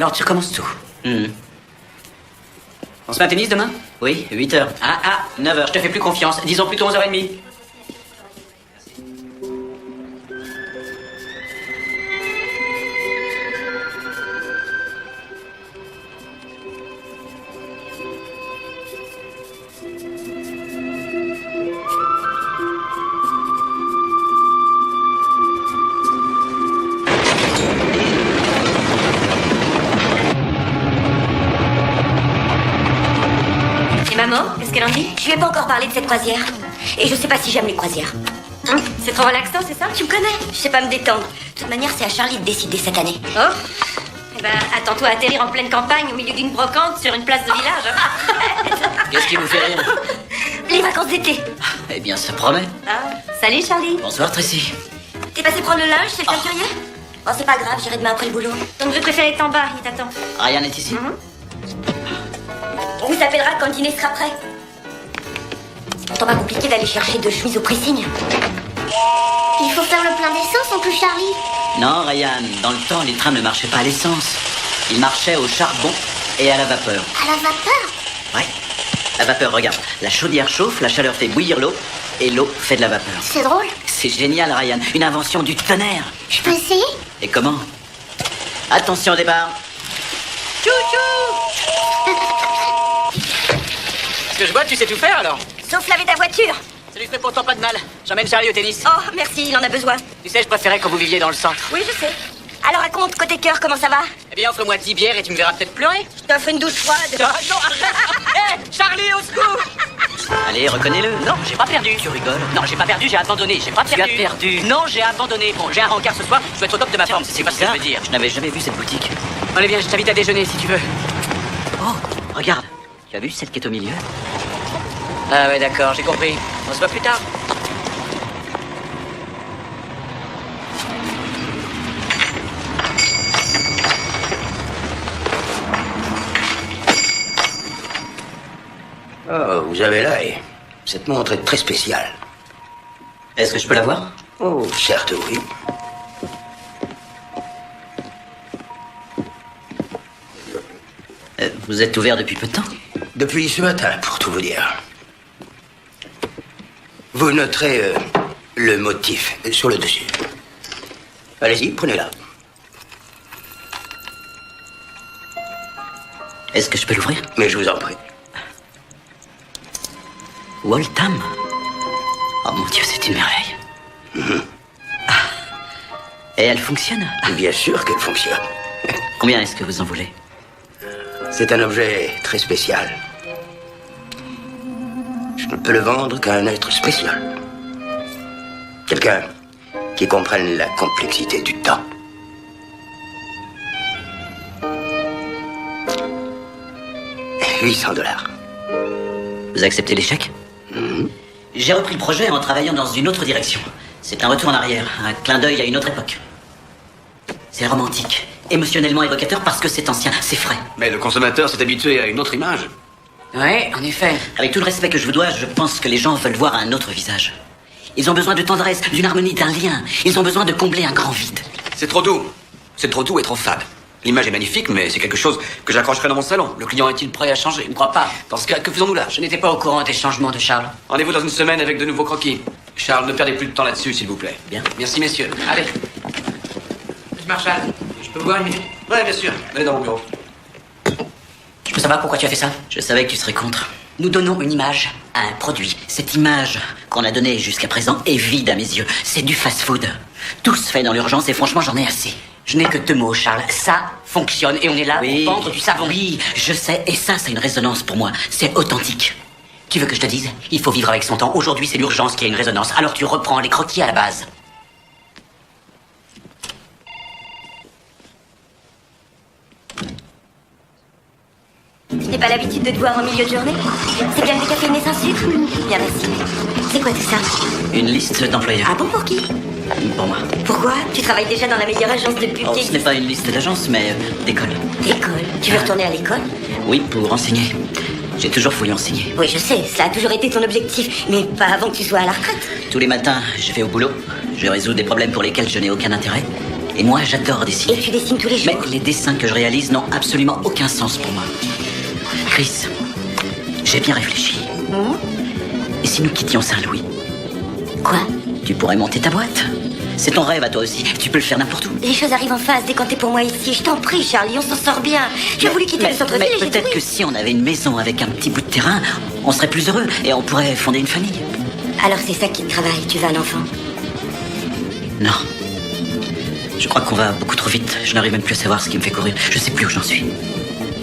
Alors tu recommences tout. On se met à tennis demain? Oui, 8h. 9h, je te fais plus confiance. Disons plutôt 11h30. Maman, qu'est-ce qu'elle en dit? Je lui ai pas encore parlé de cette croisière. Et je sais pas si j'aime les croisières. C'est trop relaxant, c'est ça? Tu me connais, je sais pas me détendre. De toute manière, c'est à Charlie de décider cette année. Oh. Eh ben, attends-toi à atterrir en pleine campagne, au milieu d'une brocante, sur une place de village. Qu'est-ce qui vous fait rire? Les vacances d'été. Eh bien, ça promet. Salut, Charlie. Bonsoir, Tracy. T'es passé prendre le linge chez le teinturier? Oh, c'est pas grave, j'irai demain après le boulot. Ton neveu préféré est en bas, il t'attend. Ryan est ici. On s'appellera quand le dîner sera prêt. C'est pourtant pas compliqué d'aller chercher 2 chemises au pressing. Il faut faire le plein d'essence, oncle Charlie. Non, Ryan, dans le temps, les trains ne marchaient pas à l'essence. Ils marchaient au charbon et à la vapeur. À la vapeur? Ouais. La vapeur, regarde. La chaudière chauffe, la chaleur fait bouillir l'eau, et l'eau fait de la vapeur. C'est drôle. C'est génial, Ryan. Une invention du tonnerre. Je peux essayer? Et comment? Attention au départ. Ce que je vois, tu sais tout faire alors? Sauf laver ta voiture. Ça lui ferait pourtant pas de mal. J'emmène Charlie au tennis. Oh, merci, il en a besoin. Tu sais, je préférais quand vous viviez dans le centre. Oui, je sais. Alors raconte, côté cœur, comment ça va? Eh bien, offre-moi 10 bières et tu me verras peut-être pleurer. Je t'offre une douche froide. Ah, non, arrête. Hé, Charlie, au secours! Allez, reconnais-le. Non, j'ai pas perdu. Tu rigoles? Non, j'ai pas perdu, j'ai abandonné. J'ai pas perdu. Tu as perdu. Non, j'ai abandonné. Bon, j'ai un rencard ce soir, je dois être au top de ma forme. C'est pas ce que je ça. veux dire. Je n'avais jamais vu cette boutique. Allez, viens, je t'invite à déjeuner si tu veux. Oh, regarde. Tu as vu celle qui est au milieu? Ah ouais, d'accord, j'ai compris. On se voit plus tard. Oh, vous avez l'œil. Cette montre est très spéciale. Est-ce que je peux la voir? Oh, certes, oui. Vous êtes ouvert depuis peu de temps? Depuis ce matin, pour tout vous dire. Vous noterez le motif sur le dessus. Allez-y, prenez-la. Est-ce que je peux l'ouvrir? Mais je vous en prie. Waltham? Oh mon Dieu, c'est une merveille. Et elle fonctionne? Bien sûr qu'elle fonctionne. Combien est-ce que vous en voulez? C'est un objet très spécial. Je ne peux le vendre qu'à un être spécial. Quelqu'un qui comprenne la complexité du temps. $800. Vous acceptez l'échec? J'ai repris le projet en travaillant dans une autre direction. C'est un retour en arrière, un clin d'œil à une autre époque. C'est romantique, émotionnellement évocateur parce que c'est ancien, c'est frais. Mais le consommateur s'est habitué à une autre image. Ouais, en effet. Avec tout le respect que je vous dois, je pense que les gens veulent voir un autre visage. Ils ont besoin de tendresse, d'une harmonie, d'un lien. Ils ont besoin de combler un grand vide. C'est trop doux. C'est trop doux et trop fade. L'image est magnifique, mais c'est quelque chose que j'accrocherai dans mon salon. Le client est-il prêt à changer? Je ne crois pas. Dans ce cas, que faisons-nous là? Je n'étais pas au courant des changements de Charles. Rendez-vous dans une semaine avec de nouveaux croquis. Charles, ne perdez plus de temps là-dessus, s'il vous plaît. Bien. Merci, messieurs. Allez. Monsieur Marshall, je peux vous voir une minute? Ouais, bien sûr. Allez dans mon bureau. Je peux savoir pourquoi tu as fait ça? Je savais que tu serais contre. Nous donnons une image À un produit. Cette image qu'on a donnée jusqu'à présent est vide à mes yeux. C'est du fast-food. Tout se fait dans l'urgence et franchement, j'en ai assez. Je n'ai que 2 mots, Charles. Ça fonctionne et on est là pour vendre du savon. Oui, je sais. Et ça a une résonance pour moi. C'est authentique. Tu veux que je te dise? Il faut vivre avec son temps. Aujourd'hui, c'est l'urgence qui a une résonance. Alors tu reprends les croquis à la base. Je n'ai pas l'habitude de te voir en milieu de journée. C'est bien le décaféiné sans sucre? Bien, merci. C'est quoi tout ça? Une liste d'employeurs. Ah bon, pour qui? Pour moi. Pourquoi? Tu travailles déjà dans la meilleure agence de pub Oh, qui ce n'est existe. pas une liste d'agence, mais d'école. L'école? Tu veux retourner à l'école? Oui, pour enseigner. J'ai toujours voulu enseigner. Oui, je sais, cela a toujours été ton objectif, mais pas avant que tu sois à la retraite. Tous les matins, je vais au boulot. Je résous des problèmes pour lesquels je n'ai aucun intérêt. Et moi, j'adore dessiner. Et tu dessines tous les jours. Mais les dessins que je réalise n'ont absolument aucun sens pour moi. Chris, j'ai bien réfléchi. Et si nous quittions Saint-Louis? Quoi? Tu pourrais monter ta boîte. C'est ton rêve à toi aussi. Tu peux le faire n'importe où. Les choses arrivent enfin à se décanter pour moi ici. Je t'en prie, Charlie, on s'en sort bien. Tu as voulu quitter le centre-ville mais et j'ai dit peut-être oui. que si on avait une maison avec un petit bout de terrain, on serait plus heureux et on pourrait fonder une famille. Alors c'est ça qui te travaille, tu veux un enfant? Non. Je crois qu'on va beaucoup trop vite. Je n'arrive même plus à savoir ce qui me fait courir. Je sais plus où j'en suis.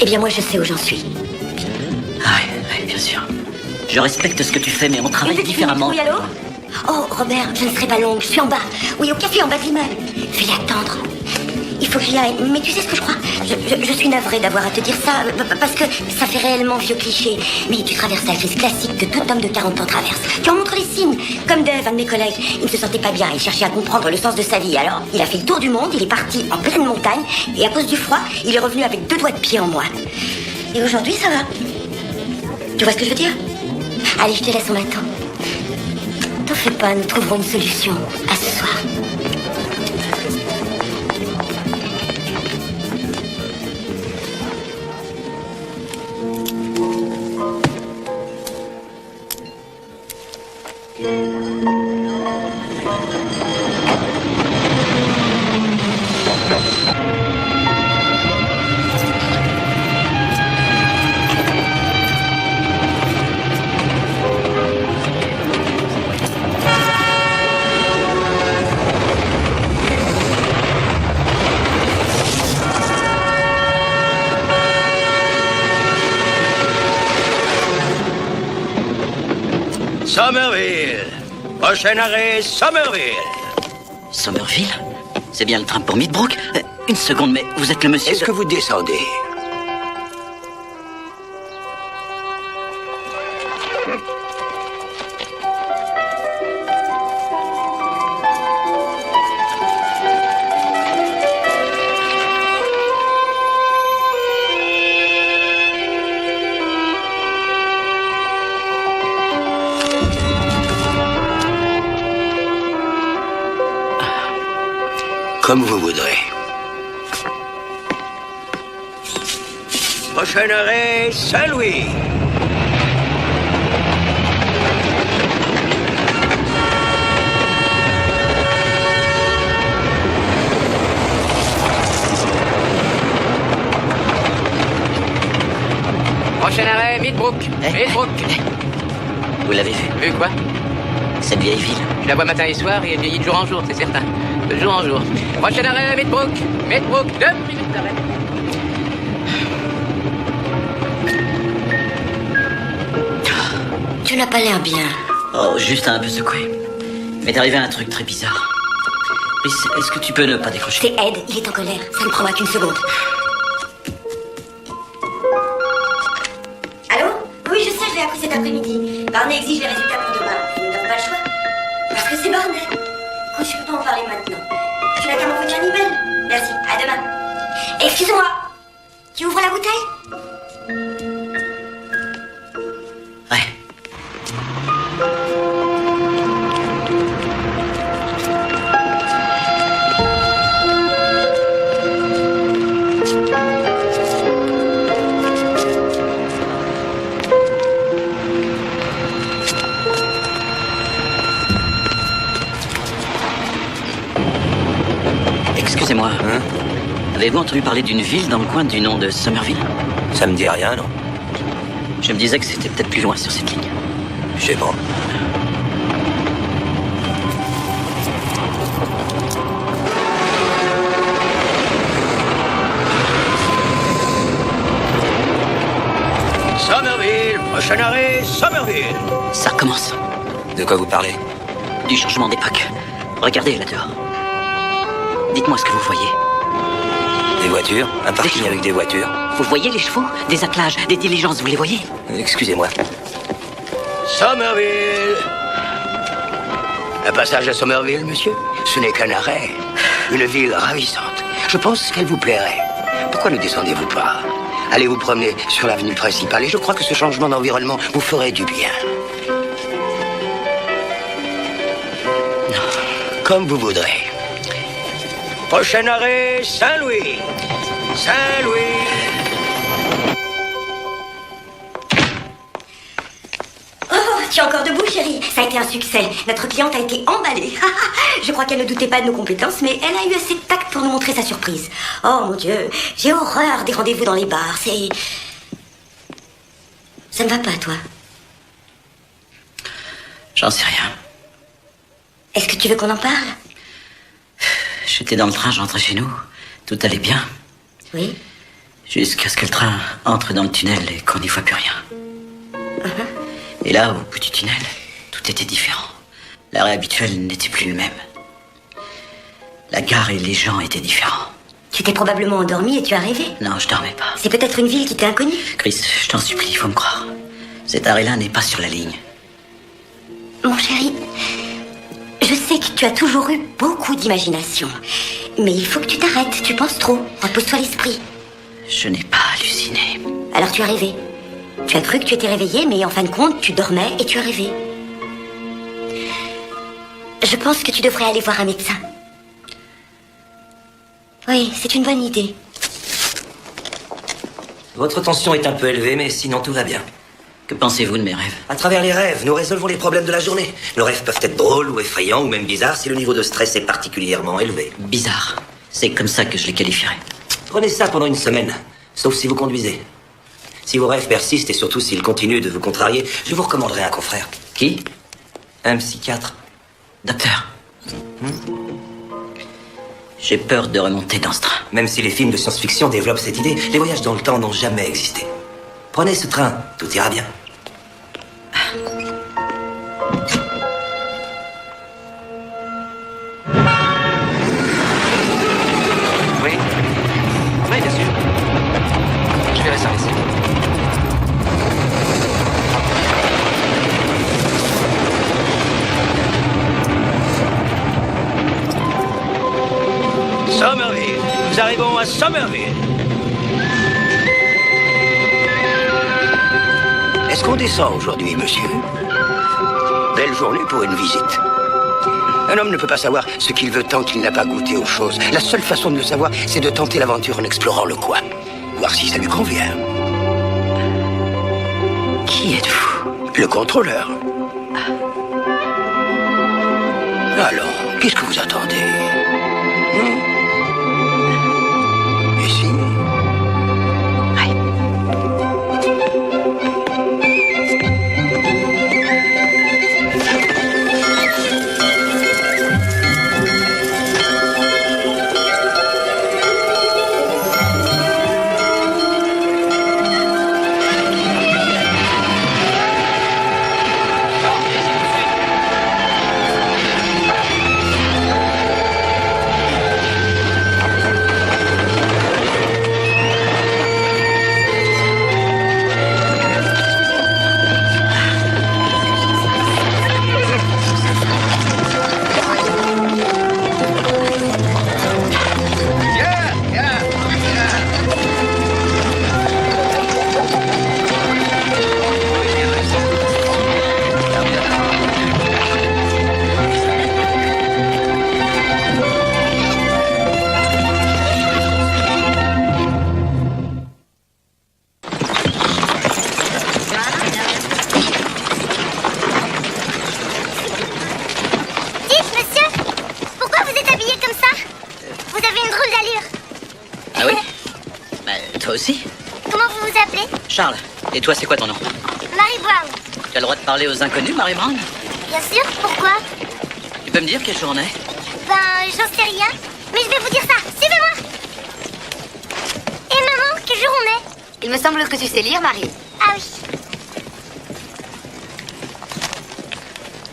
Eh bien moi je sais où j'en suis. Ah ouais, bien sûr. Je respecte ce que tu fais, mais on Une travaille petite différemment. minute, oui, allô? Oh, Robert, je ne serai pas longue, je suis en bas. Oui, au café en bas de l'immeuble. Fais-les attendre. Il faut que j'y aille. Mais tu sais ce que je crois? Je suis navrée d'avoir à te dire ça, parce que ça fait réellement vieux cliché. Mais tu traverses la crise classique que tout homme de 40 ans traverse. Tu en montres les signes. Comme Dave, un de mes collègues. Il ne se sentait pas bien, il cherchait à comprendre le sens de sa vie. Alors, il a fait le tour du monde, il est parti en pleine montagne, et à cause du froid, il est revenu avec 2 doigts de pied en moins. Et aujourd'hui, ça va. Tu vois ce que je veux dire? Allez, je te laisse, on m'attend. T'en fais pas, nous trouverons une solution. À ce soir. Somerville. Prochain arrêt, Somerville. Somerville? C'est bien le train pour Meadbrook? Une seconde, mais vous êtes le monsieur... Est-ce que vous descendez? Comme vous voudrez. Prochain arrêt, Saint-Louis. Prochain arrêt, Meadbrook. Meadbrook. Vous l'avez vu? Vu quoi? Cette vieille ville. Je la vois matin et soir et elle vieillit de jour en jour, c'est certain. De jour en jour. Prochain arrêt, Meadbrook. Meadbrook, 2 minutes d'arrêt. Tu n'as pas l'air bien. Oh, juste un peu secoué. Il m'est arrivé un truc très bizarre. Chris, est-ce que tu peux ne pas décrocher? C'est Ed, il est en colère. Ça ne prendra qu'une seconde. Allô? Oui, je sais, je l'ai appris cet après-midi. Barney exige les résultats pour demain. Ils ne donnent pas le choix. Parce que c'est Barney. Écoute, je peux pas en parler maintenant. Tu n'as qu'à m'envoyer un email. Merci, à demain. Excuse-moi. Tu ouvres la bouteille? Ouais. Excusez-moi. Avez-vous entendu parler d'une ville dans le coin du nom de Somerville? Ça me dit rien, non? Je me disais que c'était peut-être plus loin sur cette ligne. Je sais pas. Somerville, prochain arrêt, Somerville. Ça recommence. De quoi vous parlez? Du changement d'époque. Regardez là-dehors. Dites-moi ce que vous voyez. Des voitures, un parking chevaux. avec des voitures. Vous voyez les chevaux? Des attelages, des diligences, vous les voyez? Excusez-moi. Somerville. Un passage à Somerville, monsieur? Ce n'est qu'un arrêt. Une ville ravissante. Je pense qu'elle vous plairait. Pourquoi ne descendez-vous pas? Allez vous promener sur l'avenue principale et je crois que ce changement d'environnement vous ferait du bien. Comme vous voudrez. Prochain arrêt, Saint-Louis. Saint-Louis. Oh, tu es encore debout, chérie. Ça a été un succès. Notre cliente a été emballée. Je crois qu'elle ne doutait pas de nos compétences, mais elle a eu assez de tact pour nous montrer sa surprise. Oh mon Dieu, j'ai horreur des rendez-vous dans les bars. Ça ne va pas, toi? J'en sais rien. Est-ce que tu veux qu'on en parle? J'étais dans le train, je rentrais chez nous. Tout allait bien. Oui. Jusqu'à ce que le train entre dans le tunnel et qu'on n'y voit plus rien. Et là, au bout du tunnel, tout était différent. L'arrêt habituel n'était plus le même. La gare et les gens étaient différents. Tu t'es probablement endormi et tu as rêvé. Non, je dormais pas. C'est peut-être une ville qui t'est inconnue. Chris, je t'en supplie, il faut me croire. Cet arrêt-là n'est pas sur la ligne. Mon chéri, je sais que tu as toujours eu beaucoup d'imagination. Mais il faut que tu t'arrêtes, tu penses trop. Repose-toi l'esprit. Je n'ai pas halluciné. Alors tu as rêvé. Tu as cru que tu étais réveillé, mais en fin de compte, tu dormais et tu as rêvé. Je pense que tu devrais aller voir un médecin. Oui, c'est une bonne idée. Votre tension est un peu élevée, mais sinon tout va bien. Que pensez-vous de mes rêves? À travers les rêves, nous résolvons les problèmes de la journée. Nos rêves peuvent être drôles ou effrayants ou même bizarres si le niveau de stress est particulièrement élevé. Bizarre. C'est comme ça que je les qualifierais. Prenez ça pendant une semaine, sauf si vous conduisez. Si vos rêves persistent et surtout s'ils continuent de vous contrarier, je vous recommanderai un confrère. Qui? Un psychiatre. Docteur. J'ai peur de remonter dans ce train. Même si les films de science-fiction développent cette idée, les voyages dans le temps n'ont jamais existé. Prenez ce train, tout ira bien. Oui. Oui, bien sûr. Je verrai ça ici. Somerville. Nous arrivons à Somerville. Est-ce qu'on descend aujourd'hui, monsieur? Belle journée pour une visite. Un homme ne peut pas savoir ce qu'il veut tant qu'il n'a pas goûté aux choses. La seule façon de le savoir, c'est de tenter l'aventure en explorant le coin. Voir si ça lui convient. Qui êtes-vous? Le contrôleur. Alors, qu'est-ce que vous attendez? Ici? Toi aussi? Comment vous vous appelez? Charles. Et toi, c'est quoi ton nom? Marie Brown. Tu as le droit de parler aux inconnus, Marie Brown? Bien sûr, pourquoi? Tu peux me dire quelle journée? Ben, j'en sais rien. Mais je vais vous dire ça. Suivez-moi. Et maman, quel jour on est? Il me semble que tu sais lire, Marie. Ah oui.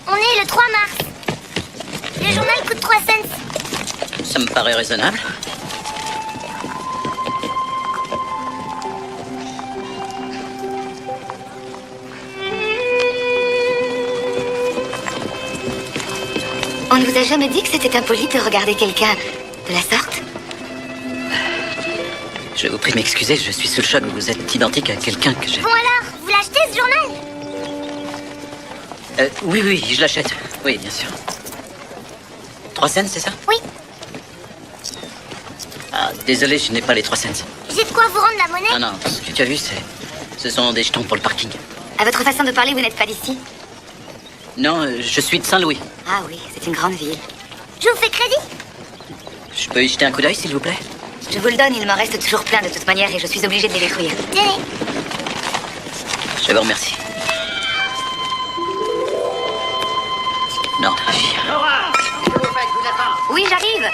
On est le 3 mars. Le journal coûte 3 cents. Ça me paraît raisonnable. On ne vous a jamais dit que c'était impoli de regarder quelqu'un de la sorte? Je vous prie de m'excuser, je suis sous le choc. Vous êtes identique à quelqu'un que j'ai... Bon alors, vous l'achetez ce journal? Oui, oui, je l'achète. Oui, bien sûr. 3 cents, c'est ça? Oui. Désolé, je n'ai pas les 3 cents. J'ai de quoi vous rendre la monnaie? Non, ce que tu as vu, ce sont des jetons pour le parking. À votre façon de parler, vous n'êtes pas d'ici? Non, je suis de Saint-Louis. Ah oui, c'est une grande ville. Je vous fais crédit? Je peux y jeter un coup d'œil, s'il vous plaît? Je vous le donne, il m'en reste toujours plein de toute manière et je suis obligée de les détruire. Tenez. Je vous remercie. Non, Laura, qu'est-ce que vous faites? Je vous attends. Oui, j'arrive.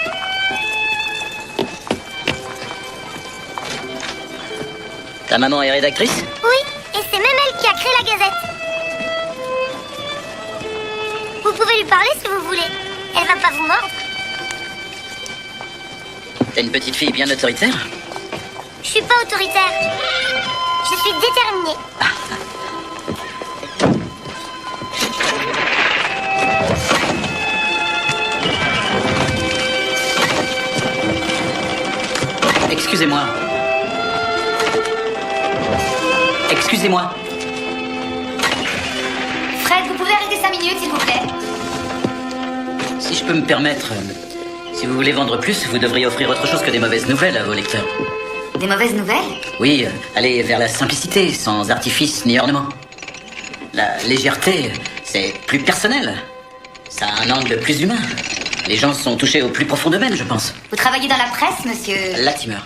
ta maman est rédactrice? Oui, et c'est même elle qui a créé la Gazette. Vous pouvez lui parler si vous voulez. Elle va pas vous mordre. T'es une petite fille bien autoritaire? Je suis pas autoritaire. Je suis déterminée. Excusez-moi. Excusez-moi. Fred, vous pouvez arrêter 5 minutes, s'il vous plaît? Si je peux me permettre, si vous voulez vendre plus, vous devriez offrir autre chose que des mauvaises nouvelles à vos lecteurs. Des mauvaises nouvelles? Oui, allez vers la simplicité, sans artifice ni ornement. La légèreté, c'est plus personnel. Ça a un angle plus humain. Les gens sont touchés au plus profond d'eux-mêmes, je pense. Vous travaillez dans la presse, monsieur? Latimer.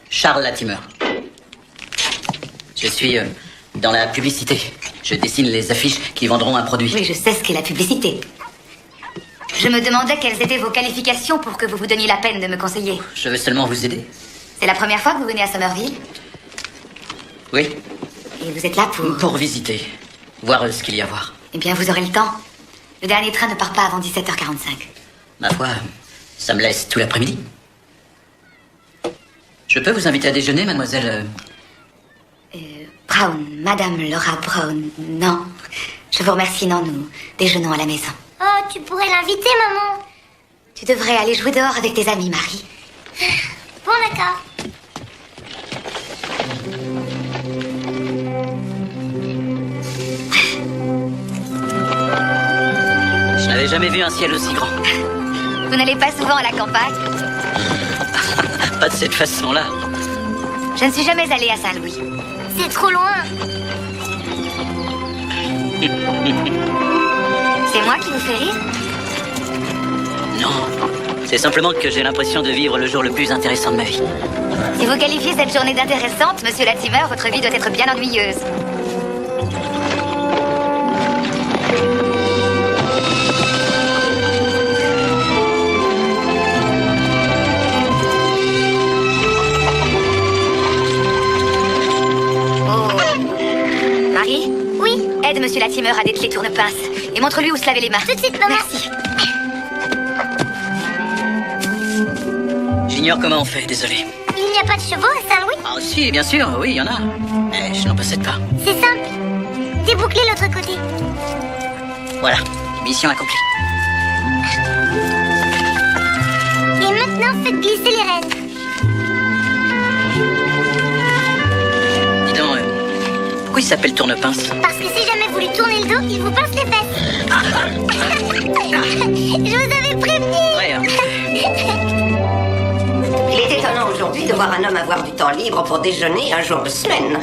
Charles Latimer. Je suis dans la publicité. Je dessine les affiches qui vendront un produit. Oui, je sais ce qu'est la publicité. Je me demandais quelles étaient vos qualifications pour que vous vous donniez la peine de me conseiller. Je veux seulement vous aider. C'est la première fois que vous venez à Somerville? Oui, Et vous êtes là pour visiter. Voir ce qu'il y a à voir. Eh bien, vous aurez le temps. Le dernier train ne part pas avant 17h45. Ma foi, ça me laisse tout l'après-midi. Je peux vous inviter à déjeuner, mademoiselle Brown, Madame Laura Brown, non. Je vous remercie, non, nous déjeunons à la maison. Oh, tu pourrais l'inviter, maman. Tu devrais aller jouer dehors avec tes amis, Marie. Bon, d'accord. Je n'avais jamais vu un ciel aussi grand. Vous n'allez pas souvent à la campagne? Pas de cette façon-là. Je ne suis jamais allée à Saint-Louis. C'est trop loin. C'est moi qui vous fais rire? Non, c'est simplement que j'ai l'impression de vivre le jour le plus intéressant de ma vie. Si vous qualifiez cette journée d'intéressante, monsieur Latimer, votre vie doit être bien ennuyeuse. Marie? Oui, Aide monsieur Latimer à dételer Tourne-Pince et montre-lui où se laver les mains. tout de suite, maman. Merci. J'ignore comment on fait, désolé. Il n'y a pas de chevaux à Saint-Louis? Ah si, bien sûr, oui, il y en a. Mais je n'en possède pas. C'est simple. Débouclez l'autre côté. Voilà, mission accomplie. Et maintenant, faites glisser les rênes. Dis donc, pourquoi il s'appelle Tourne-Pince? Parce que si jamais vous lui tournez le dos, il vous pince les fesses. Je vous avais prévenu. Ouais, hein. Il est étonnant aujourd'hui de voir un homme avoir du temps libre pour déjeuner un jour de semaine.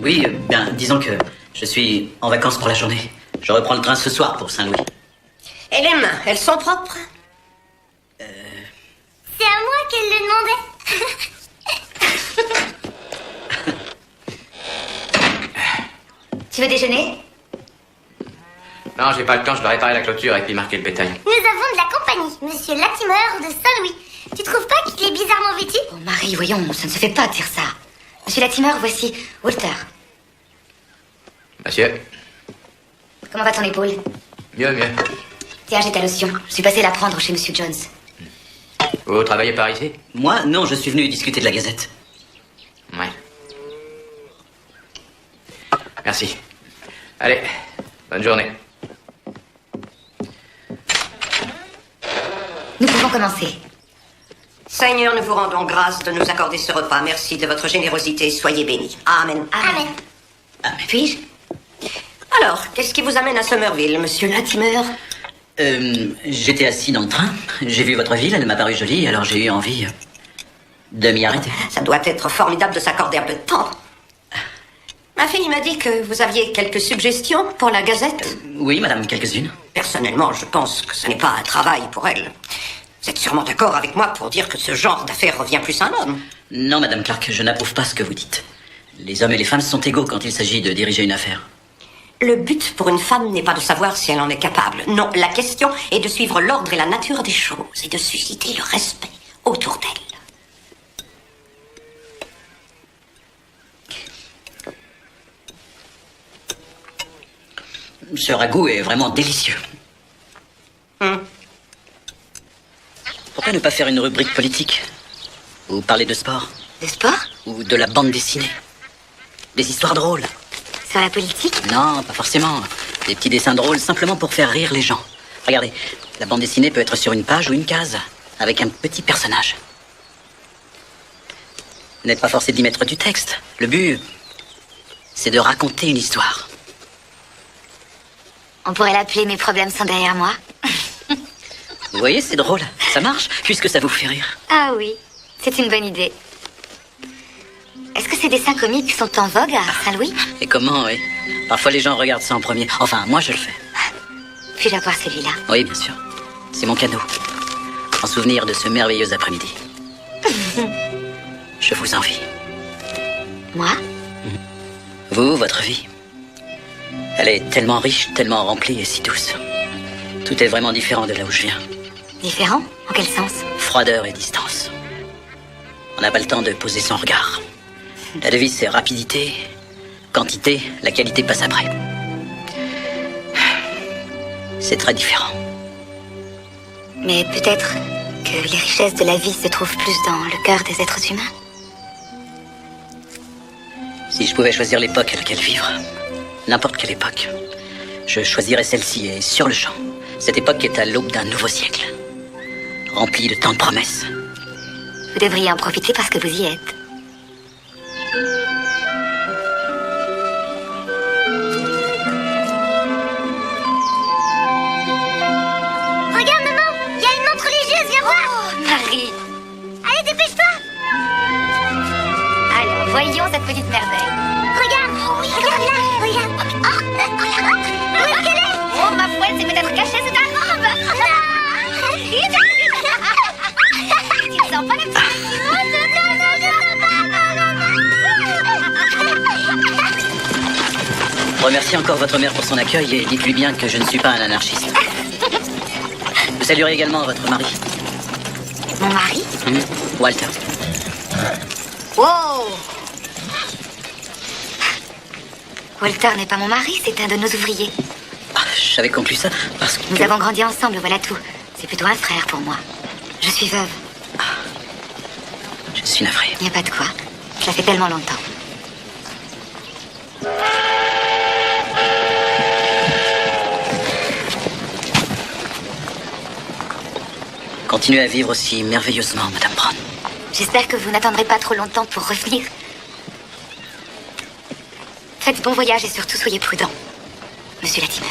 Oui, bien, disons que je suis en vacances pour la journée. Je reprends le train ce soir pour Saint-Louis. Et les mains, elles sont propres? C'est à moi qu'elle le demandait. Tu veux déjeuner? Non, j'ai pas le temps, je dois réparer la clôture et puis marquer le bétail. Nous avons de la compagnie, monsieur Latimer de Saint-Louis. Tu trouves pas qu'il est bizarrement vêtu? Oh Marie, voyons, ça ne se fait pas dire ça. Monsieur Latimer, voici Walter. Monsieur? Comment va ton épaule? Mieux, mieux. Tiens, j'ai ta lotion. Je suis passée la prendre chez monsieur Jones. Vous travaillez par ici? Moi, non, je suis venu discuter de la Gazette. Ouais. Merci. Allez, bonne journée. Nous pouvons commencer. Seigneur, nous vous rendons grâce de nous accorder ce repas. Merci de votre générosité. Soyez bénis. Amen. Amen. Puis-je? Alors, qu'est-ce qui vous amène à Somerville, monsieur Latimer? J'étais assis dans le train. J'ai vu votre ville, elle m'a paru jolie, alors j'ai eu envie de m'y arrêter. Ça doit être formidable de s'accorder un peu de temps. Ma fille m'a dit que vous aviez quelques suggestions pour la Gazette. Oui, madame, quelques-unes. Personnellement, je pense que ce n'est pas un travail pour elle. Vous êtes sûrement d'accord avec moi pour dire que ce genre d'affaires revient plus à un homme. Non, madame Clark, je n'approuve pas ce que vous dites. Les hommes et les femmes sont égaux quand il s'agit de diriger une affaire. Le but pour une femme n'est pas de savoir si elle en est capable. Non, la question est de suivre l'ordre et la nature des choses et de susciter le respect autour d'elle. Ce ragoût est vraiment délicieux. Pourquoi ne pas faire une rubrique politique? Ou parler de sport? De sport? Ou de la bande dessinée? Des histoires drôles? Sur la politique? Non, pas forcément. Des petits dessins drôles simplement pour faire rire les gens. Regardez, la bande dessinée peut être sur une page ou une case, avec un petit personnage. Vous n'êtes pas forcé d'y mettre du texte. Le but, c'est de raconter une histoire. On pourrait l'appeler Mes problèmes sont derrière moi. Vous voyez, c'est drôle. Ça marche, puisque ça vous fait rire. Ah oui, c'est une bonne idée. Est-ce que ces dessins comiques sont en vogue à Saint-Louis? Et comment, oui. Parfois, les gens regardent ça en premier. Enfin, moi, je le fais. Puis-je avoir celui-là? Oui, bien sûr. C'est mon cadeau. En souvenir de ce merveilleux après-midi. Je vous envie. Moi? Vous, votre vie. Elle est tellement riche, tellement remplie et si douce. Tout est vraiment différent de là où je viens. Différent? En quel sens? Froideur et distance. On n'a pas le temps de poser son regard. La devise, c'est rapidité, quantité, la qualité passe après. C'est très différent. Mais peut-être que les richesses de la vie se trouvent plus dans le cœur des êtres humains. Si je pouvais choisir l'époque à laquelle vivre, n'importe quelle époque, je choisirais celle-ci et sur le champ. Cette époque est à l'aube d'un nouveau siècle, rempli de tant de promesses. Vous devriez en profiter parce que vous y êtes. Regarde, maman, il y a une montre religieuse, viens voir. Oh, Marie! Allez, dépêche-toi. Alors, voyons cette petite merveille. Regarde, regarde là, regarde. Où est-ce qu'elle est? Oh, ma foi, elle s'est peut-être cachée sous ta robe! Tu ne sens pas la petite? Remerciez encore votre mère pour son accueil et dites-lui bien que je ne suis pas un anarchiste. Vous saluerez également votre mari. Mon mari? Walter. Wow! Walter n'est pas mon mari, c'est un de nos ouvriers. Ah, j'avais conclu ça parce que... Nous avons grandi ensemble, voilà tout. C'est plutôt un frère pour moi. Je suis veuve. Je suis navré. Il n'y a pas de quoi. Ça fait tellement longtemps. Continuez à vivre aussi merveilleusement, Madame Brown. J'espère que vous n'attendrez pas trop longtemps pour revenir. Faites bon voyage et surtout soyez prudent, Monsieur Latimer.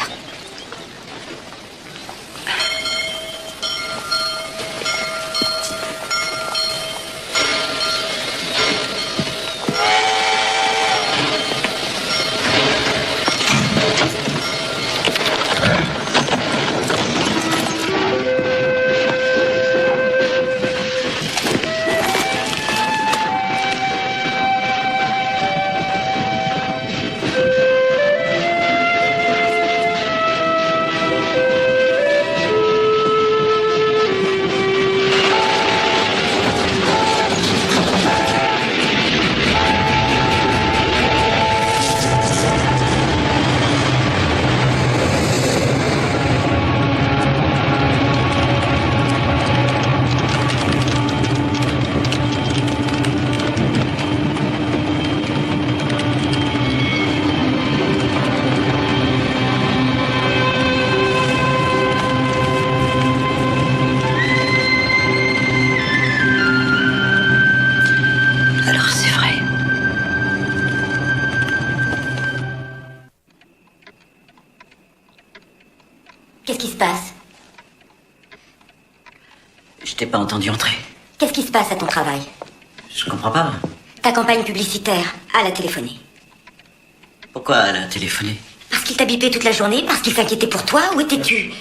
Alors c'est vrai. Qu'est-ce qui se passe? Je t'ai pas entendu entrer. Qu'est-ce qui se passe à ton travail? Je comprends pas. Ta campagne publicitaire, elle a téléphoné. Pourquoi elle a téléphoné? Parce qu'il t'a bipé toute la journée, parce qu'il s'inquiétait pour toi, où étais-tu?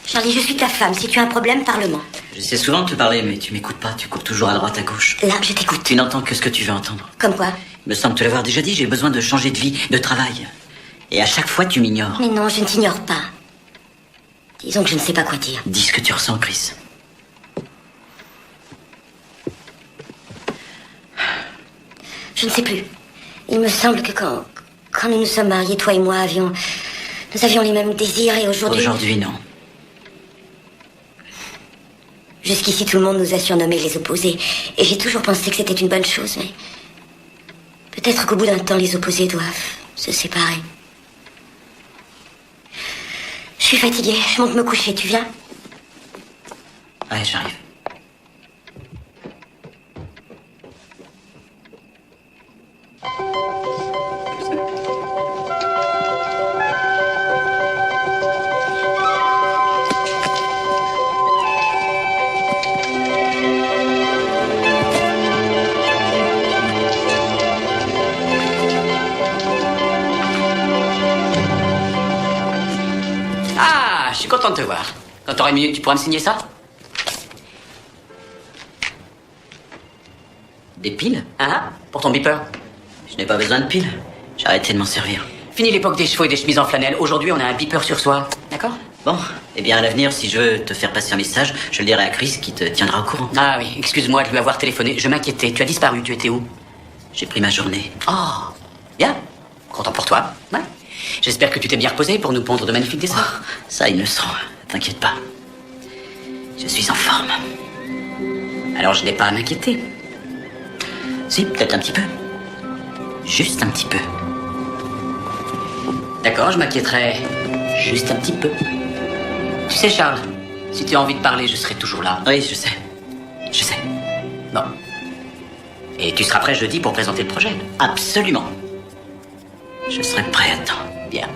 Charlie, je suis ta femme. Si tu as un problème, parle-moi. J'essaie souvent de te parler, mais tu m'écoutes pas. Tu cours toujours à droite, à gauche. Là, je t'écoute. Tu n'entends que ce que tu veux entendre. Comme quoi? Il me semble te l'avoir déjà dit, j'ai besoin de changer de vie, de travail. Et à chaque fois, tu m'ignores. Mais non, je ne t'ignore pas. Disons que je ne sais pas quoi dire. Dis ce que tu ressens, Chris. Je ne sais plus. Il me semble que quand nous nous sommes mariés, toi et moi nous avions les mêmes désirs et aujourd'hui... Aujourd'hui, non. Jusqu'ici, tout le monde nous a surnommés les opposés. Et j'ai toujours pensé que c'était une bonne chose, mais... peut-être qu'au bout d'un temps, les opposés doivent se séparer. Je suis fatiguée. Je monte me coucher. Tu viens? Ouais, j'arrive. Ah, je suis content de te voir. Quand t'auras une minute, tu pourras me signer ça? Des piles? Hein? Pour ton beeper? Je n'ai pas besoin de piles. J'ai arrêté de m'en servir. Fini l'époque des chevaux et des chemises en flanelle. Aujourd'hui, on a un beeper sur soi. D'accord? Bon, eh bien à l'avenir, si je veux te faire passer un message, je le dirai à Chris qui te tiendra au courant. Ah oui, excuse-moi de lui avoir téléphoné. Je m'inquiétais. Tu as disparu. Tu étais où? J'ai pris ma journée. Oh, bien. Content pour toi. Ouais. J'espère que tu t'es bien reposé pour nous pondre de magnifiques dessins. Oh, ça, il le sent. T'inquiète pas. Je suis en forme. Alors je n'ai pas à m'inquiéter. Si, peut-être un petit peu. Juste un petit peu. D'accord, je m'inquiéterai juste un petit peu. Tu sais, Charles, si tu as envie de parler, je serai toujours là. Oui, je sais. Je sais. Bon. Et tu seras prêt jeudi pour présenter le projet? Absolument. Je serai prêt à temps. Bien.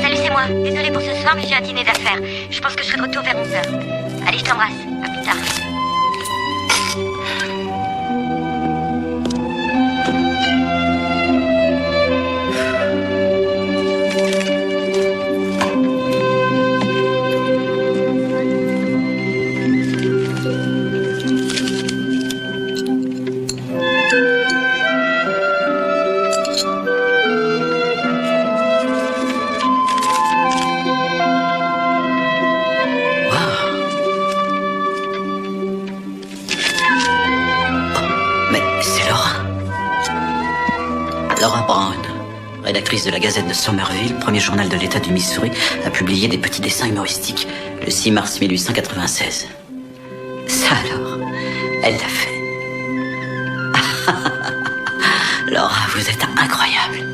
Salut, c'est moi. Désolée pour ce soir, mais j'ai un dîner d'affaires. Je pense que je serai de retour vers 11h. Allez, je t'embrasse. À plus tard. Laura Brown, rédactrice de la Gazette de Somerville, premier journal de l'État du Missouri, a publié des petits dessins humoristiques le 6 mars 1896. Ça alors, elle l'a fait. Laura, vous êtes incroyable.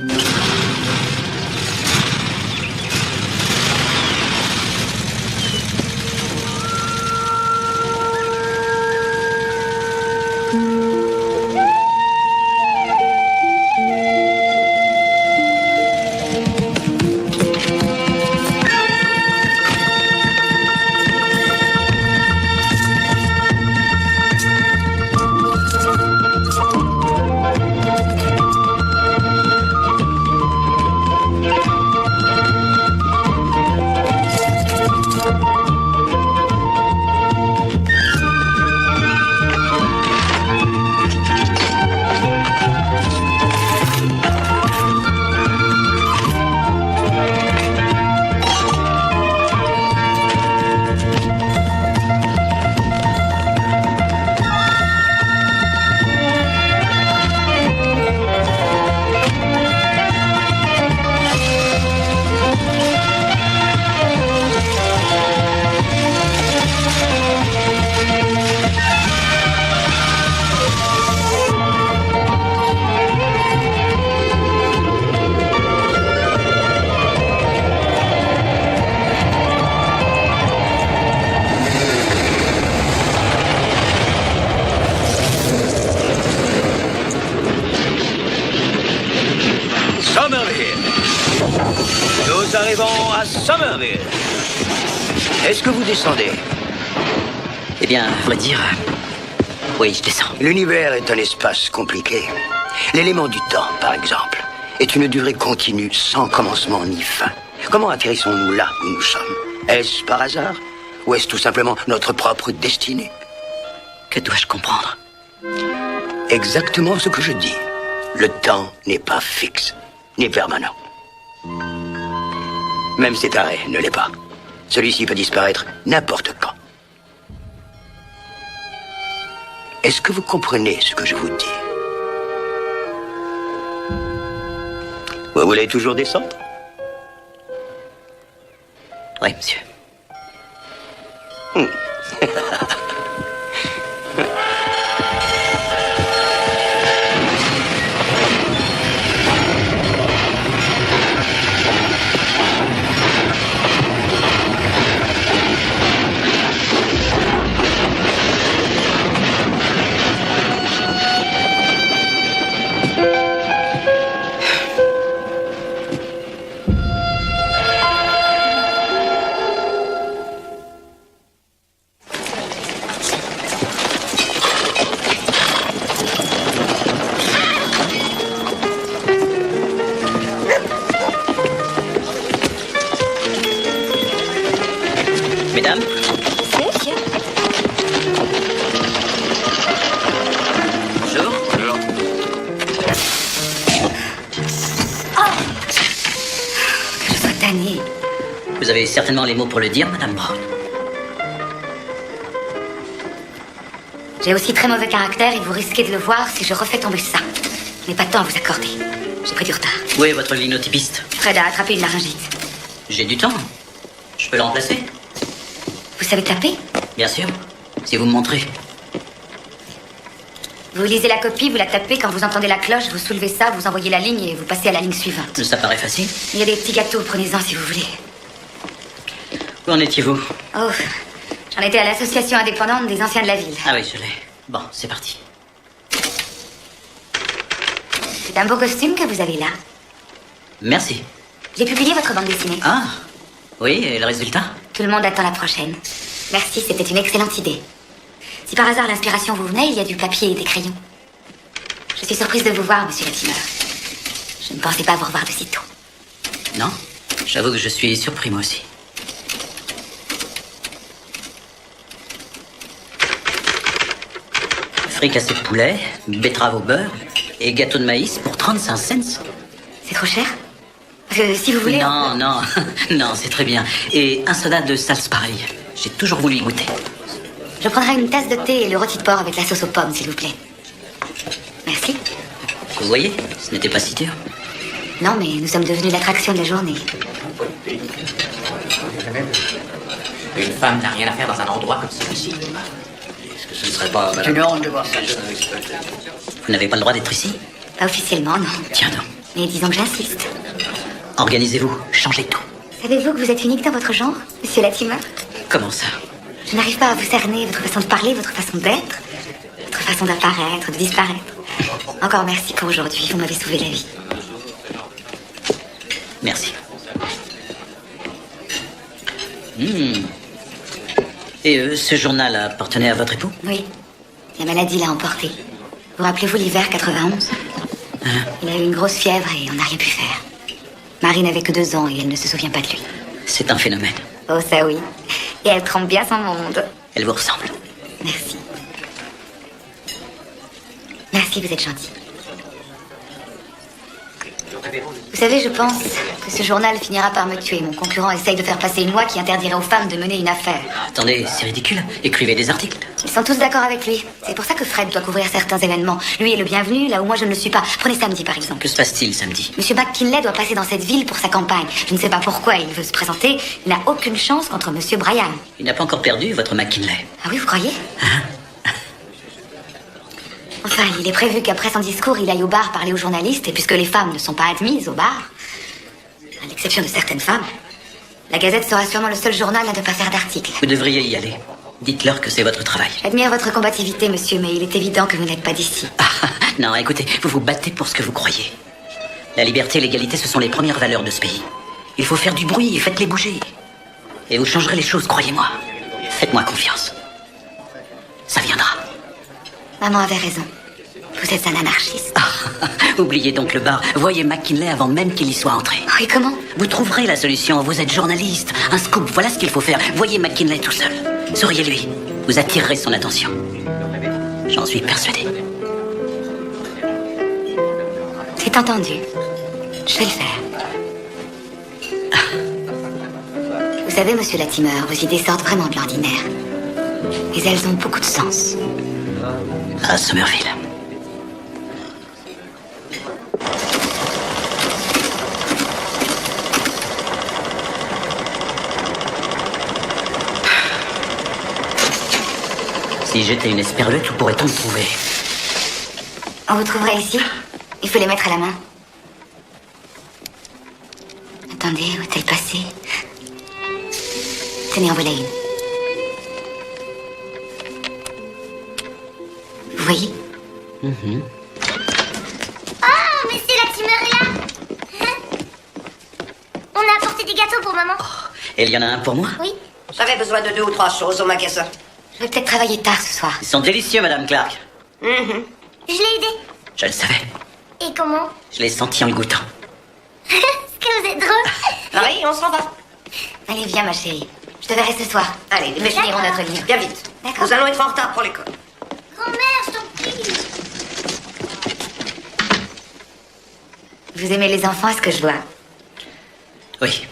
nous arrivons à Somerville. Est-ce que vous descendez? Eh bien, à vrai dire, oui, je descends. L'univers est un espace compliqué. L'élément du temps, par exemple, est une durée continue sans commencement ni fin. Comment atterrissons-nous là où nous sommes? Est-ce par hasard? Ou est-ce tout simplement notre propre destinée? Que dois-je comprendre? Exactement ce que je dis. Le temps n'est pas fixe, ni permanent. Même cet arrêt ne l'est pas. Celui-ci peut disparaître n'importe quand. Est-ce que vous comprenez ce que je vous dis? Vous voulez toujours descendre? Oui, monsieur. Mesdames. C'est monsieur. Bonjour. Bonjour. Oh, que je sois tannée. Vous avez certainement les mots pour le dire, Madame Brown. J'ai aussi très mauvais caractère et vous risquez de le voir si je refais tomber ça. Je n'ai pas de temps à vous accorder. J'ai pris du retard. Où est votre linotypiste? Fred a attrapé une laryngite. J'ai du temps. Je peux le remplacer? Vous savez taper? Bien sûr. Si vous me montrez. Vous lisez la copie, vous la tapez, quand vous entendez la cloche, vous soulevez ça, vous envoyez la ligne et vous passez à la ligne suivante. Ça paraît facile. Il y a des petits gâteaux, prenez-en si vous voulez. Où en étiez-vous? Oh, j'en étais à l'association indépendante des anciens de la ville. Ah oui, je l'ai. Bon, c'est parti. C'est un beau costume que vous avez là. Merci. J'ai publié votre bande dessinée. Ah, oui, et le résultat? Tout le monde attend la prochaine. Merci, c'était une excellente idée. Si par hasard l'inspiration vous venait, il y a du papier et des crayons. Je suis surprise de vous voir, monsieur Latimer. Je ne pensais pas vous revoir de si tôt. Non, j'avoue que je suis surpris moi aussi. Fricassé de poulet, betterave au beurre et gâteau de maïs pour 35 cents. C'est trop cher? Si vous voulez... Non, non, non, c'est très bien. Et un soda de salse pareil. J'ai toujours voulu y goûter. Je prendrai une tasse de thé et le rôti de porc avec la sauce aux pommes, s'il vous plaît. Merci. Vous voyez, ce n'était pas si dur. Non, mais nous sommes devenus l'attraction de la journée. Une femme n'a rien à faire dans un endroit comme celui-ci. Est-ce que ce ne serait pas... C'est une honte de voir ça. Vous n'avez pas le droit d'être ici? Pas officiellement, non. Tiens donc. Mais disons que j'insiste. Organisez-vous, changez tout. Savez-vous que vous êtes unique dans votre genre, monsieur Latimer? Comment ça? Je n'arrive pas à vous cerner votre façon de parler, votre façon d'être, votre façon d'apparaître, de disparaître. Encore merci pour aujourd'hui, vous m'avez sauvé la vie. Merci. Et ce journal appartenait à votre époux? Oui. La maladie l'a emporté. Vous rappelez-vous l'hiver 91? Il a eu une grosse fièvre et on n'a rien pu faire. Marie n'avait que 2 ans et elle ne se souvient pas de lui. C'est un phénomène. Oh, ça oui. Et elle trempe bien son monde. Elle vous ressemble. Merci. Merci, vous êtes gentil. Vous savez, je pense que ce journal finira par me tuer. Mon concurrent essaye de faire passer une loi qui interdirait aux femmes de mener une affaire. Attendez, c'est ridicule. Écrivez des articles. Ils sont tous d'accord avec lui. C'est pour ça que Fred doit couvrir certains événements. Lui est le bienvenu, là où moi je ne le suis pas. Prenez samedi, par exemple. Que se passe-t-il samedi? Monsieur McKinley doit passer dans cette ville pour sa campagne. Je ne sais pas pourquoi il veut se présenter. Il n'a aucune chance contre Monsieur Bryan. Il n'a pas encore perdu, votre McKinley. Ah oui, vous croyez? Enfin, il est prévu qu'après son discours, il aille au bar parler aux journalistes, et puisque les femmes ne sont pas admises au bar, à l'exception de certaines femmes, la Gazette sera sûrement le seul journal à ne pas faire d'articles. Vous devriez y aller. Dites-leur que c'est votre travail. J'admire votre combativité, monsieur, mais il est évident que vous n'êtes pas d'ici. Non, écoutez, vous vous battez pour ce que vous croyez. La liberté et l'égalité, ce sont les premières valeurs de ce pays. Il faut faire du bruit et faites-les bouger. Et vous changerez les choses, croyez-moi. Faites-moi confiance. Ça viendra. Maman avait raison. Vous êtes un anarchiste. Oubliez donc le bar. Voyez McKinley avant même qu'il y soit entré. Oui, comment? Vous trouverez la solution. Vous êtes journaliste. Un scoop, voilà ce qu'il faut faire. Voyez McKinley tout seul. Souriez-lui. Vous attirerez son attention. J'en suis persuadé. C'est entendu. Je vais le faire. Vous savez, monsieur Latimer, vos idées sortent vraiment de l'ordinaire. Mais elles ont beaucoup de sens. À Somerville. Si j'étais une esperluette, où pourrait-on me trouver? On vous trouvera ici. Il faut les mettre à la main. Attendez, où est-elle passée? Tenez, en voilà une. Vous voyez? Oh, monsieur Latimer est là. On a apporté des gâteaux pour maman. Et il y en a un pour moi? Oui. J'avais besoin de 2 ou 3 choses au magasin. Je vais peut-être travailler tard ce soir. Ils sont délicieux, Madame Clark. Je l'ai aidé. Je le savais. Et comment? Je l'ai senti en le goûtant. Est-ce que vous êtes drôle? Oui, on s'en va. Allez, viens, ma chérie. Je te verrai ce soir. Allez, Nous finirons notre livre. Bien vite. D'accord. Nous allons être en retard pour l'école. Grand-mère, je t'en prie. Vous aimez les enfants, est-ce que je vois? Oui.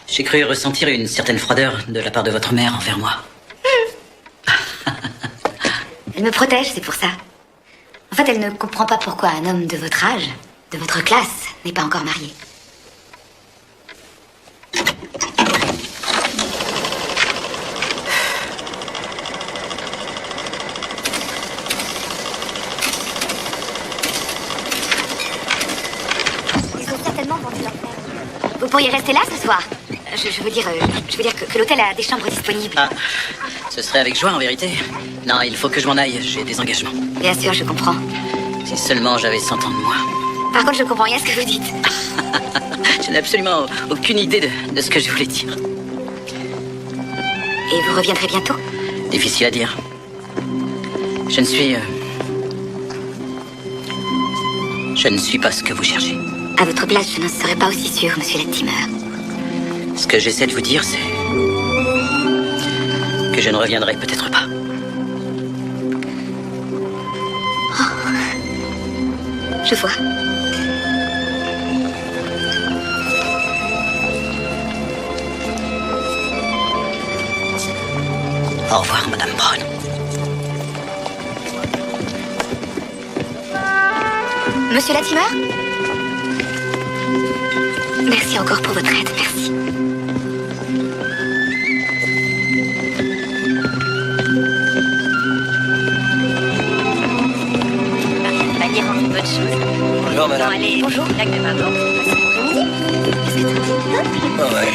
J'ai cru ressentir une certaine froideur de la part de votre mère envers moi. Elle me protège, c'est pour ça. En fait, elle ne comprend pas pourquoi un homme de votre âge, de votre classe, n'est pas encore marié. Ils ont certainement vendu leur terre. Vous pourriez rester là ce soir. Je veux dire que l'hôtel a des chambres disponibles. Ah, ce serait avec joie en vérité. Non, il faut que je m'en aille, j'ai des engagements. Bien sûr, je comprends. Si seulement j'avais 100 ans de moins. Par contre, je comprends rien à ce que vous dites. Je n'ai absolument aucune idée de ce que je voulais dire. Et vous reviendrez bientôt? Difficile à dire. Je ne suis pas ce que vous cherchez. À votre place, je n'en serais pas aussi sûre, monsieur Latimer. Ce que j'essaie de vous dire, c'est que je ne reviendrai peut-être pas. Je vois. Au revoir, Madame Brown. Monsieur Latimer? Merci encore pour votre aide, merci. Ça va dire une bonne chose. Bonjour, madame. Bon, allez, bonjour. Pardon. Est-ce que tout va bien? Oh, ouais.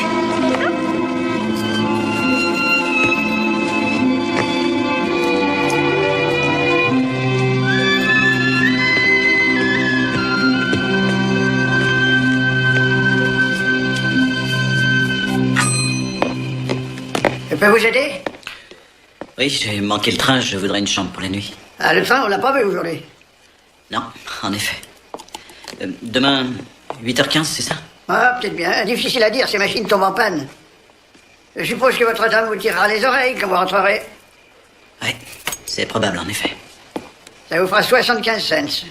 Je peux vous aider? Oui, j'ai manqué le train, je voudrais une chambre pour la nuit. Ah, le train, on l'a pas vu aujourd'hui. Non, en effet. Demain, 8h15, c'est ça? Ah, peut-être bien. Difficile à dire, ces machines tombent en panne. Je suppose que votre dame vous tirera les oreilles quand vous rentrerez. Oui, c'est probable, en effet. Ça vous fera 75 cents.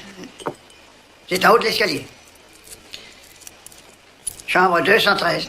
C'est en haut de l'escalier. Chambre 213.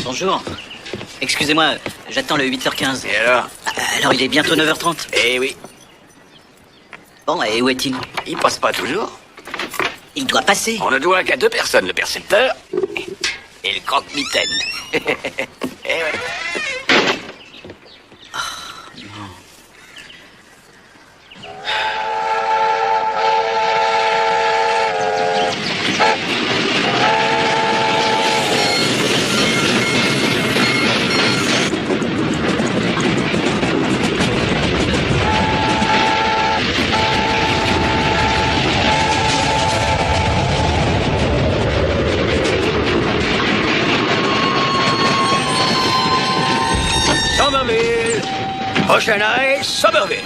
Bonjour. Excusez-moi, j'attends le 8h15. Et alors? Alors il est bientôt 9h30. Eh oui. Bon, et où est-il? Il passe pas toujours. Il doit passer. On ne doit qu'à 2 personnes, le percepteur et le croque-mitaine. Eh ouais. Somerville. Prochain arrêt, Somerville.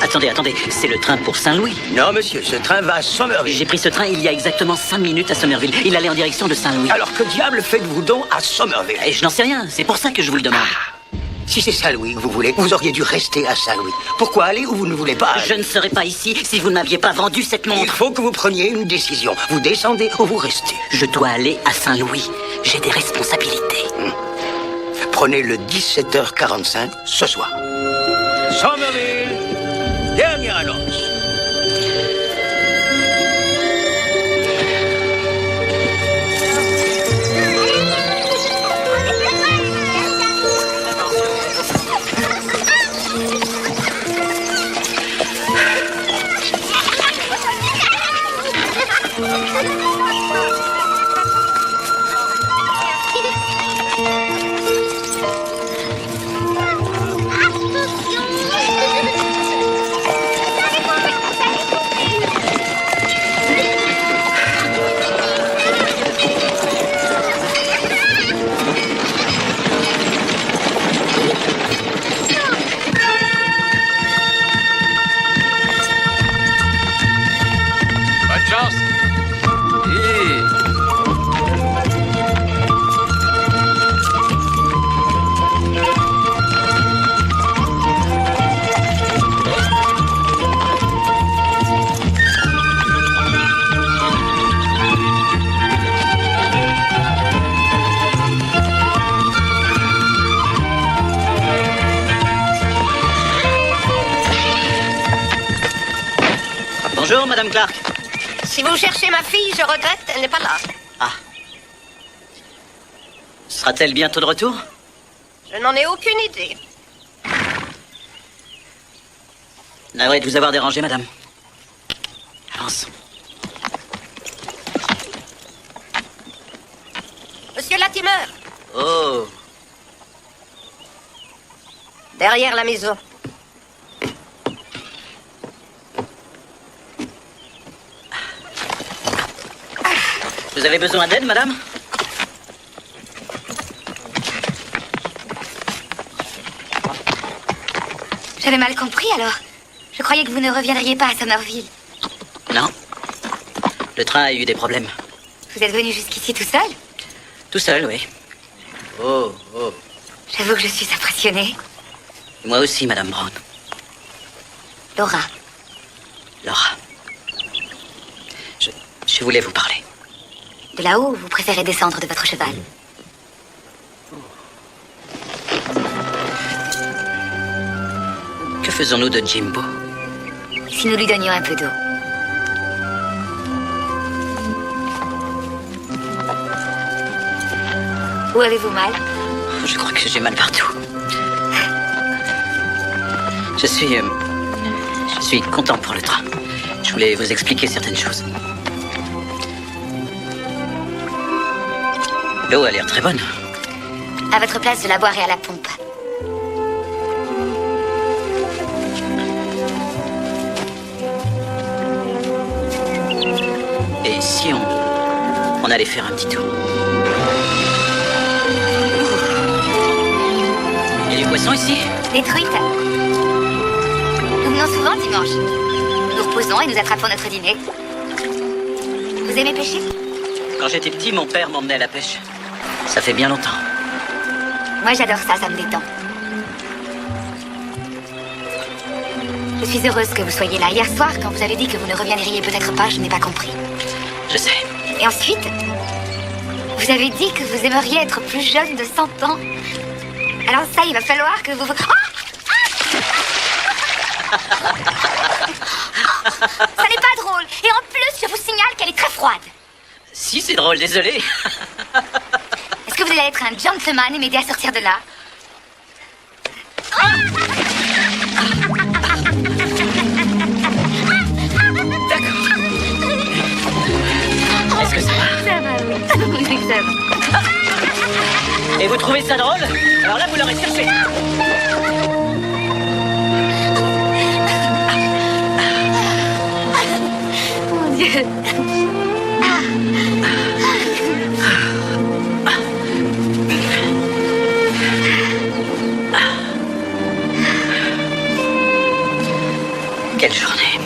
Attendez, c'est le train pour Saint-Louis. Non, monsieur, ce train va à Somerville. J'ai pris ce train il y a exactement 5 minutes à Somerville. Il allait en direction de Saint-Louis. Alors que diable faites-vous donc à Somerville? Et je n'en sais rien, c'est pour ça que je vous le demande. Si c'est Saint-Louis que vous voulez, vous auriez dû rester à Saint-Louis. Pourquoi aller où vous ne voulez pas aller? Je ne serais pas ici si vous ne m'aviez pas vendu cette Il montre. faut que vous preniez une décision. Vous descendez ou vous restez. Je dois aller à Saint-Louis. J'ai des responsabilités. Prenez le 17h45 ce soir. Somerville, dernière annonce. Bonne chance. Bonjour, Madame Clark. Si vous cherchez ma fille, je regrette, elle n'est pas là. Ah. Sera-t-elle bientôt de retour? Je n'en ai aucune idée. Navré de vous avoir dérangé, madame. Avance. Monsieur Latimer, Oh. derrière la maison. Vous avez besoin d'aide, madame? J'avais mal compris alors. Je croyais que vous ne reviendriez pas à Somerville. Non. Le train a eu des problèmes. Vous êtes venu jusqu'ici tout seul? Tout seul, oui. Oh. J'avoue que je suis impressionnée. Moi aussi, madame Brown. Laura. Laura. Je voulais vous parler. De là-haut, vous préférez descendre de votre cheval? Que faisons-nous de Jimbo? Si nous lui donnions un peu d'eau. Où avez-vous mal? Je crois que j'ai mal partout. Je suis content pour le train. Je voulais vous expliquer certaines choses. L'eau a l'air très bonne. À votre place, je la boirai à la pompe. Et si on allait faire un petit tour? Il y a du poisson ici? Des truites. Nous venons souvent dimanche. Nous nous reposons et nous attrapons notre dîner. Vous aimez pêcher? Quand j'étais petit, mon père m'emmenait à la pêche. Ça fait bien longtemps. Moi, j'adore ça, ça me détend. Je suis heureuse que vous soyez là. Hier soir, quand vous avez dit que vous ne reviendriez peut-être pas, je n'ai pas compris. Je sais. Et ensuite, Vous avez dit que vous aimeriez être plus jeune de 100 ans. Alors ça, il va falloir que vous... Oh, ça n'est pas drôle. Et en plus, je vous signale qu'elle est très froide. Si, c'est drôle, désolé. Est-ce que vous allez être un gentleman et m'aider à sortir de là? D'accord. Est-ce que ça va? Ça va, oui. Oui, ça va. Et vous trouvez ça drôle? Alors là, vous l'aurez cherché. Mon Dieu. Quelle journée.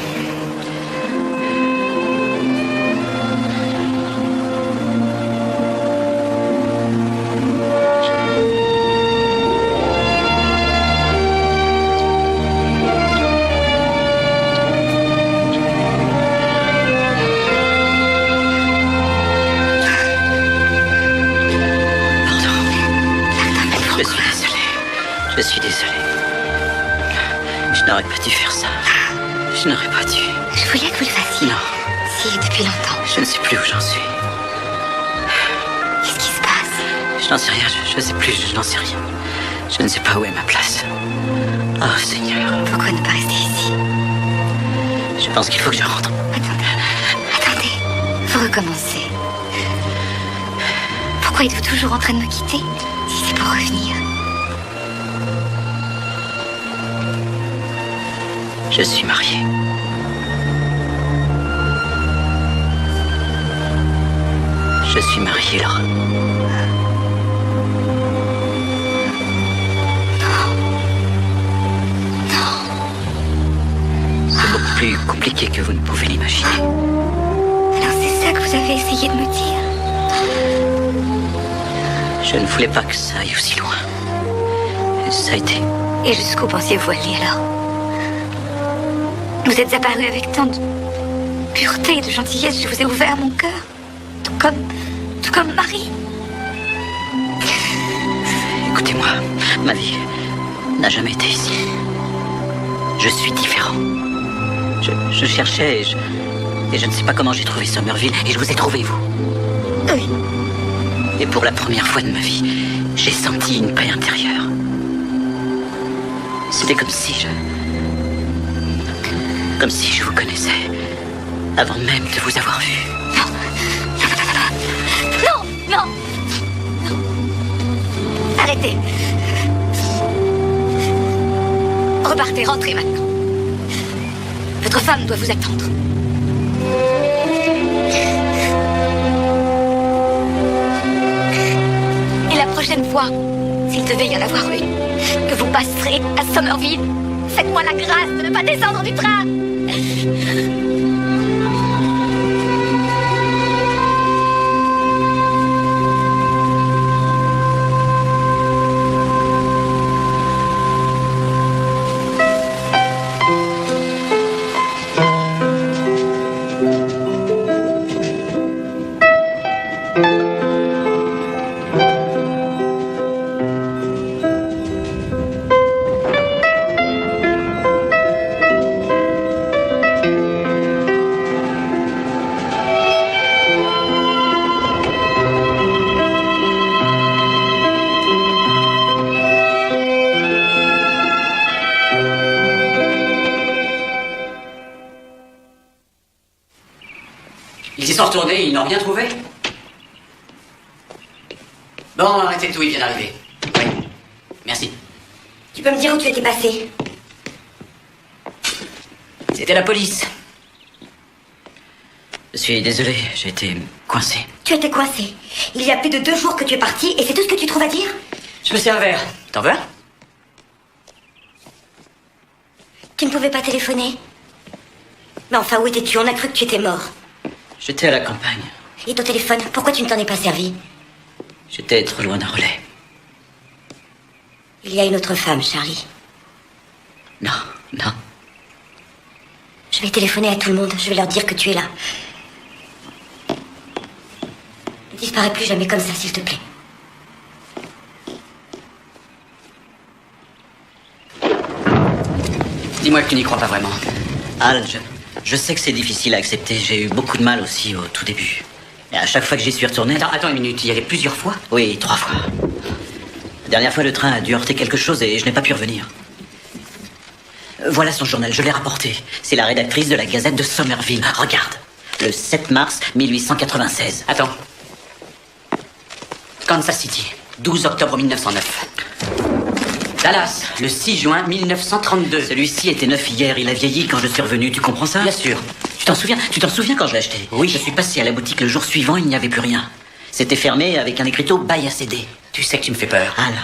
Je suis désolé. Je n'aurais pas dû faire ça. Je n'aurais pas dû. Je voulais que vous le fassiez. Non. Si, depuis longtemps. Je ne sais plus où j'en suis. Qu'est-ce qui se passe? Je n'en sais rien. Je ne sais plus. Je n'en sais rien. Je ne sais pas où est ma place. Oh, Seigneur. Pourquoi ne pas rester ici? Je pense qu'il faut que je rentre. Attendez. Faut recommencer. Pourquoi êtes-vous toujours en train de me quitter? Si c'est pour revenir. Je suis marié. Je suis marié, Laura. C'est beaucoup plus compliqué que vous ne pouvez l'imaginer. Alors c'est ça que vous avez essayé de me dire? Je ne voulais pas que ça aille aussi loin. Et ça a été. Et jusqu'où pensiez-vous aller alors? Vous êtes apparu avec tant de pureté et de gentillesse, je vous ai ouvert mon cœur. Tout comme Marie. Écoutez-moi, ma vie n'a jamais été ici. Je suis différent. Je cherchais et je ne sais pas comment j'ai trouvé Somerville et je vous ai trouvé, vous. Oui. Et pour la première fois de ma vie, j'ai senti une paix intérieure. C'était comme si je vous connaissais avant même de vous avoir vu. Non. Arrêtez. Repartez, rentrez maintenant. Votre femme doit vous attendre. Et la prochaine fois, s'il devait y en avoir une, que vous passerez à Somerville, faites-moi la grâce de ne pas descendre du train. Ils y sont retournés, ils n'ont rien trouvé. Bon, arrêtez tout, il vient d'arriver. Oui. Merci. Tu peux me dire où tu étais passé? C'était la police. Je suis désolé, j'ai été coincé. Tu étais coincé. Il y a plus de 2 jours que tu es parti et c'est tout ce que tu trouves à dire? Je me sers un verre. T'en veux un? Tu ne pouvais pas téléphoner? Mais enfin, où étais-tu? On a cru que tu étais mort. J'étais à la campagne. Et ton téléphone, pourquoi tu ne t'en es pas servi? J'étais trop loin d'un relais. Il y a une autre femme, Charlie. Non. Je vais téléphoner à tout le monde. Je vais leur dire que tu es là. Disparais plus jamais comme ça, s'il te plaît. Dis-moi que tu n'y crois pas vraiment. Al, je sais que c'est difficile à accepter. J'ai eu beaucoup de mal aussi au tout début. Et à chaque fois que j'y suis retourné... Attends une minute, il y allait plusieurs fois? Oui, 3 fois. La dernière fois, le train a dû heurter quelque chose et je n'ai pas pu revenir. Voilà son journal, je l'ai rapporté. C'est la rédactrice de la Gazette de Somerville. Regarde. Le 7 mars 1896. Attends. Kansas City, 12 octobre 1909. Dallas, le 6 juin 1932. Celui-ci était neuf hier, il a vieilli quand je suis revenu, tu comprends ça? Bien sûr. Tu t'en souviens quand je l'ai acheté? Oui. Je suis passé à la boutique le jour suivant, il n'y avait plus rien. C'était fermé avec un écriteau bail à céder. Tu sais que tu me fais peur. Ah là.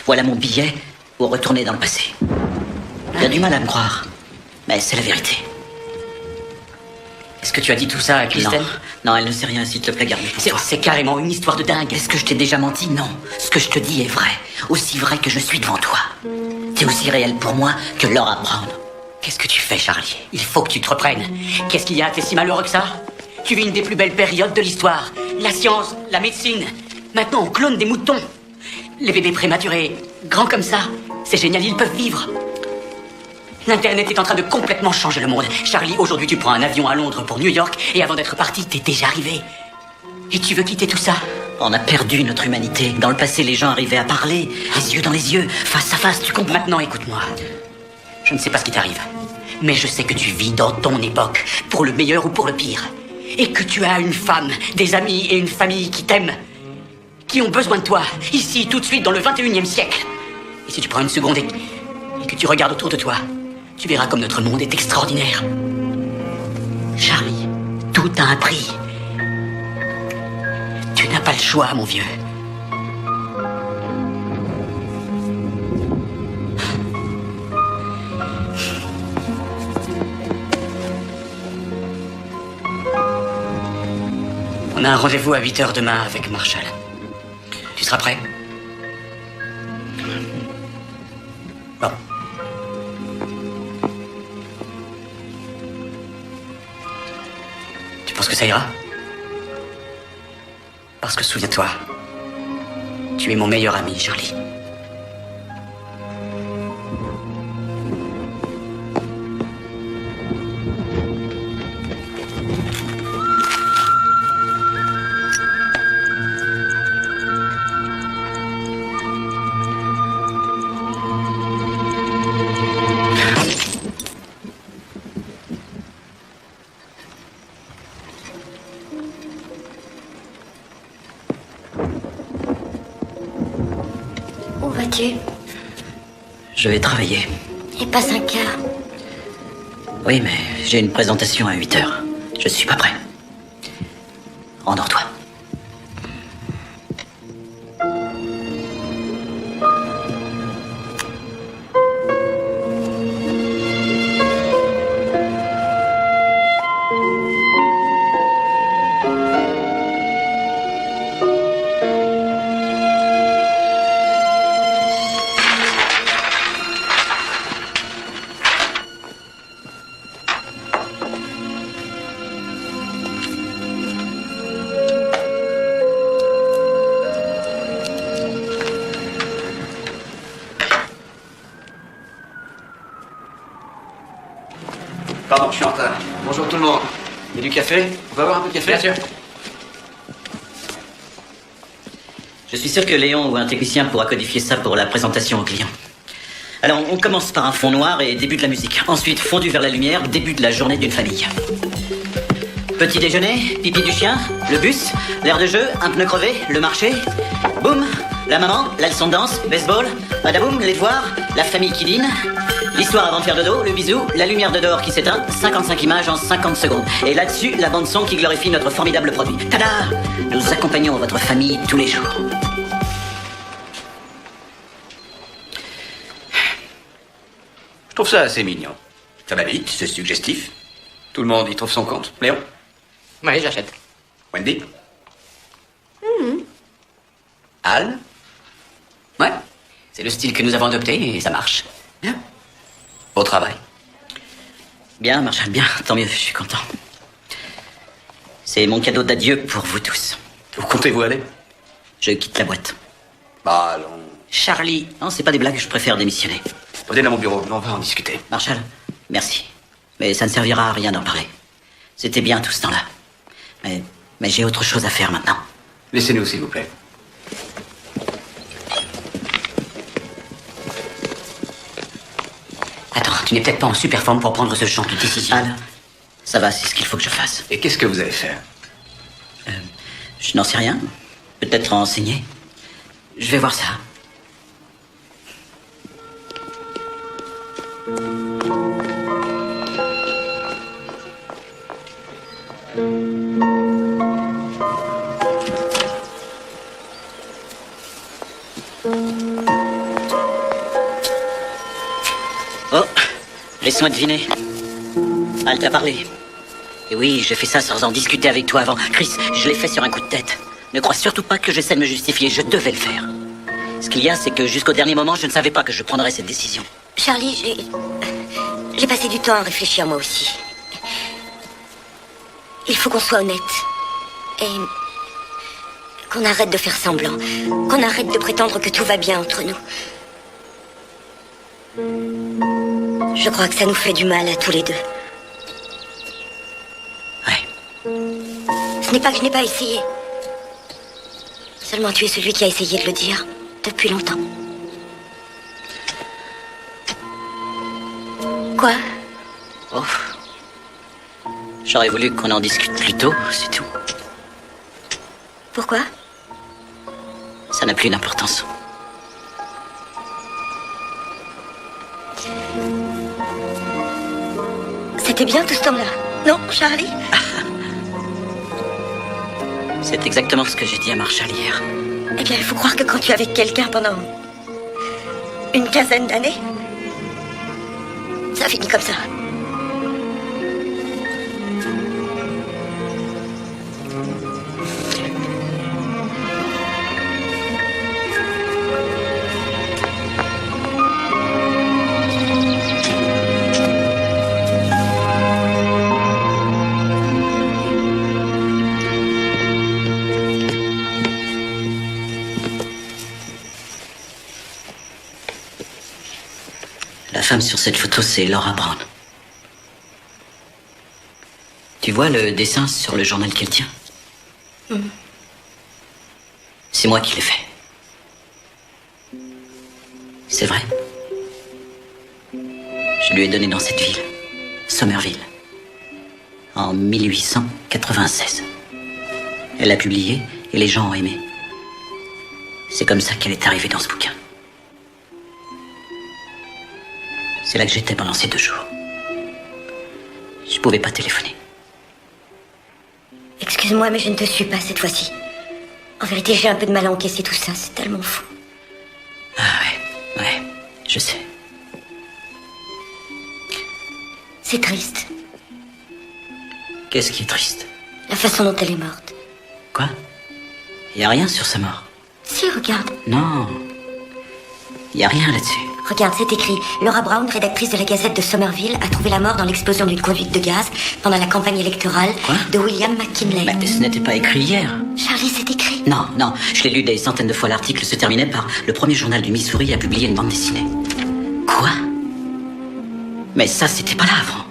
Voilà mon billet pour retourner dans le passé. J'ai du mal à me croire, mais c'est la vérité. Est-ce que tu as dit tout ça à Kristen? Non, elle ne sait rien, s'il te plaît, garde-le pour toi. C'est carrément une histoire de dingue. Est-ce que je t'ai déjà menti? Non. Ce que je te dis est vrai. Aussi vrai que je suis devant toi. C'est aussi réel pour moi que Laura Brown. Qu'est-ce que tu fais, Charlie? Il faut que tu te reprennes. Qu'est-ce qu'il y a? T'es si malheureux que ça? Tu vis une des plus belles périodes de l'histoire. La science, la médecine. Maintenant, on clone des moutons. Les bébés prématurés, grands comme ça. C'est génial, ils peuvent vivre. L'Internet est en train de complètement changer le monde. Charlie, aujourd'hui, tu prends un avion à Londres pour New York, et avant d'être parti, t'es déjà arrivé. Et tu veux quitter tout ça? On a perdu notre humanité. Dans le passé, les gens arrivaient à parler, les yeux dans les yeux, face à face, tu comprends? Maintenant, écoute-moi. Je ne sais pas ce qui t'arrive, mais je sais que tu vis dans ton époque, pour le meilleur ou pour le pire. Et que tu as une femme, des amis et une famille qui t'aiment, qui ont besoin de toi, ici, tout de suite, dans le 21e siècle. Et si tu prends une seconde et que tu regardes autour de toi, tu verras comme notre monde est extraordinaire. Charlie, tout a un prix. Tu n'as pas le choix, mon vieux. On a un rendez-vous à 8h demain avec Marshall. Tu seras prêt? Bon. Tu penses que ça ira? Parce que souviens-toi, tu es mon meilleur ami, Charlie. Où vas-tu? Je vais travailler. Et pas 5 heures. Oui, mais j'ai une présentation à 8h. Je suis pas prêt. Endors-toi. Pardon, je suis en retard. Bonjour tout le monde. Il y a du café? On va avoir un peu de café? Bien sûr. Je suis sûr que Léon ou un technicien pourra codifier ça pour la présentation au client. Alors, on commence par un fond noir et début de la musique. Ensuite, fondu vers la lumière, début de la journée d'une famille. Petit déjeuner, pipi du chien, le bus, l'air de jeu, un pneu crevé, le marché. Boum, la maman, la leçon de danse, baseball, badaboum, les devoirs, la famille qui dîne. L'histoire avant de faire dodo, le bisou, la lumière de dehors qui s'éteint, 55 images en 50 secondes. Et là-dessus, la bande-son qui glorifie notre formidable produit. Tada! Nous accompagnons votre famille tous les jours. Je trouve ça assez mignon. Ça va vite, c'est suggestif. Tout le monde y trouve son compte. Léon? Oui, j'achète. Wendy? Al? Ouais. C'est le style que nous avons adopté et ça marche. Bien. Au travail. Bien, Marshall, bien. Tant mieux, je suis content. C'est mon cadeau d'adieu pour vous tous. Où comptez-vous aller? Je quitte la boîte. Bah, allons. Charlie, non, c'est pas des blagues, je préfère démissionner. Venez dans mon bureau, on va en discuter. Marshall, merci. Mais ça ne servira à rien d'en parler. C'était bien tout ce temps-là. Mais j'ai autre chose à faire maintenant. Laissez-nous, s'il vous plaît. Attends, tu n'es peut-être pas en super forme pour prendre ce genre de décision. Al, ça va, c'est ce qu'il faut que je fasse. Et qu'est-ce que vous allez faire? Je n'en sais rien. Peut-être enseigner. Je vais voir ça. Oh, laisse-moi deviner. Al t'a parlé. Et oui, j'ai fait ça sans en discuter avec toi avant. Chris, je l'ai fait sur un coup de tête. Ne crois surtout pas que j'essaie de me justifier, je devais le faire. Ce qu'il y a, c'est que jusqu'au dernier moment, je ne savais pas que je prendrais cette décision. Charlie, j'ai passé du temps à réfléchir moi aussi. Il faut qu'on soit honnête. Et qu'on arrête de faire semblant. Qu'on arrête de prétendre que tout va bien entre nous. Je crois que ça nous fait du mal à tous les deux. Ouais. Ce n'est pas que je n'ai pas essayé. Seulement tu es celui qui a essayé de le dire depuis longtemps. Quoi? Oh. J'aurais voulu qu'on en discute plus tôt, c'est tout. Pourquoi? Ça n'a plus d'importance. C'était bien tout ce temps-là, non, Charlie? C'est exactement ce que j'ai dit à Marshall hier. Eh bien, il faut croire que quand tu es avec quelqu'un pendant une quinzaine d'années, ça finit comme ça. La femme sur cette photo, c'est Laura Brown. Tu vois le dessin sur le journal qu'elle tient? C'est moi qui l'ai fait. C'est vrai. Je lui ai donné dans cette ville, Somerville, en 1896. Elle l'a publié et les gens ont aimé. C'est comme ça qu'elle est arrivée dans ce bouquin. C'est là que j'étais pendant ces 2 jours. Je pouvais pas téléphoner. Excuse-moi, mais je ne te suis pas cette fois-ci. En vérité, j'ai un peu de mal à encaisser tout ça, c'est tellement fou. Ah ouais, je sais. C'est triste, Qu'est-ce qui est triste? la façon dont elle est morte. Quoi? Y a rien sur sa mort? Si, regarde. Non. Y a rien là-dessus. Regarde, c'est écrit. Laura Brown, rédactrice de la Gazette de Somerville, a trouvé la mort dans l'explosion d'une conduite de gaz pendant la campagne électorale de William McKinley. Mais ce n'était pas écrit hier. Charlie, c'est écrit. Non, je l'ai lu des centaines de fois. L'article se terminait par « Le premier journal du Missouri a publié une bande dessinée ». Quoi? Mais ça, c'était pas là avant.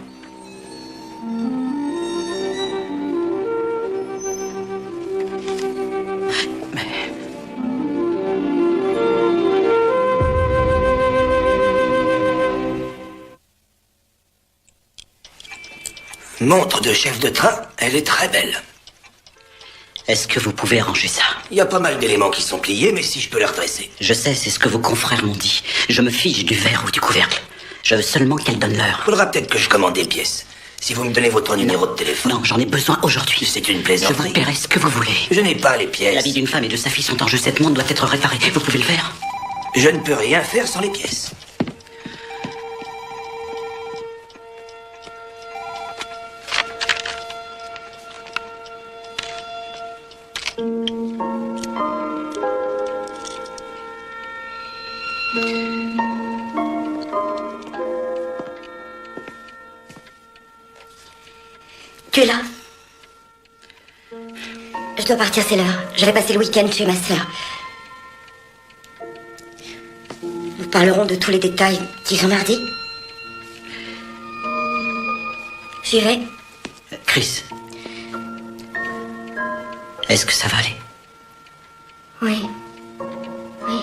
Montre de chef de train, elle est très belle. Est-ce que vous pouvez arranger ça? Il y a pas mal d'éléments qui sont pliés, mais si je peux les redresser. Je sais, c'est ce que vos confrères m'ont dit. Je me fiche du verre ou du couvercle. Je veux seulement qu'elle donne l'heure. Faudra peut-être que je commande des pièces. Si vous me donnez votre numéro de téléphone. Non, j'en ai besoin aujourd'hui. C'est une Je plaisanterie. vous paierai ce que vous voulez. Je n'ai pas les pièces. La vie d'une femme et de sa fille sont en jeu. Cette monde doit être réparé. Vous pouvez le faire? Je ne peux rien faire sans les pièces. Tu es là? je dois partir, c'est l'heure. Je vais passer le week-end chez ma sœur. Nous parlerons de tous les détails, disons mardi. J'y vais. Chris. Est-ce que ça va aller? Oui. Oui.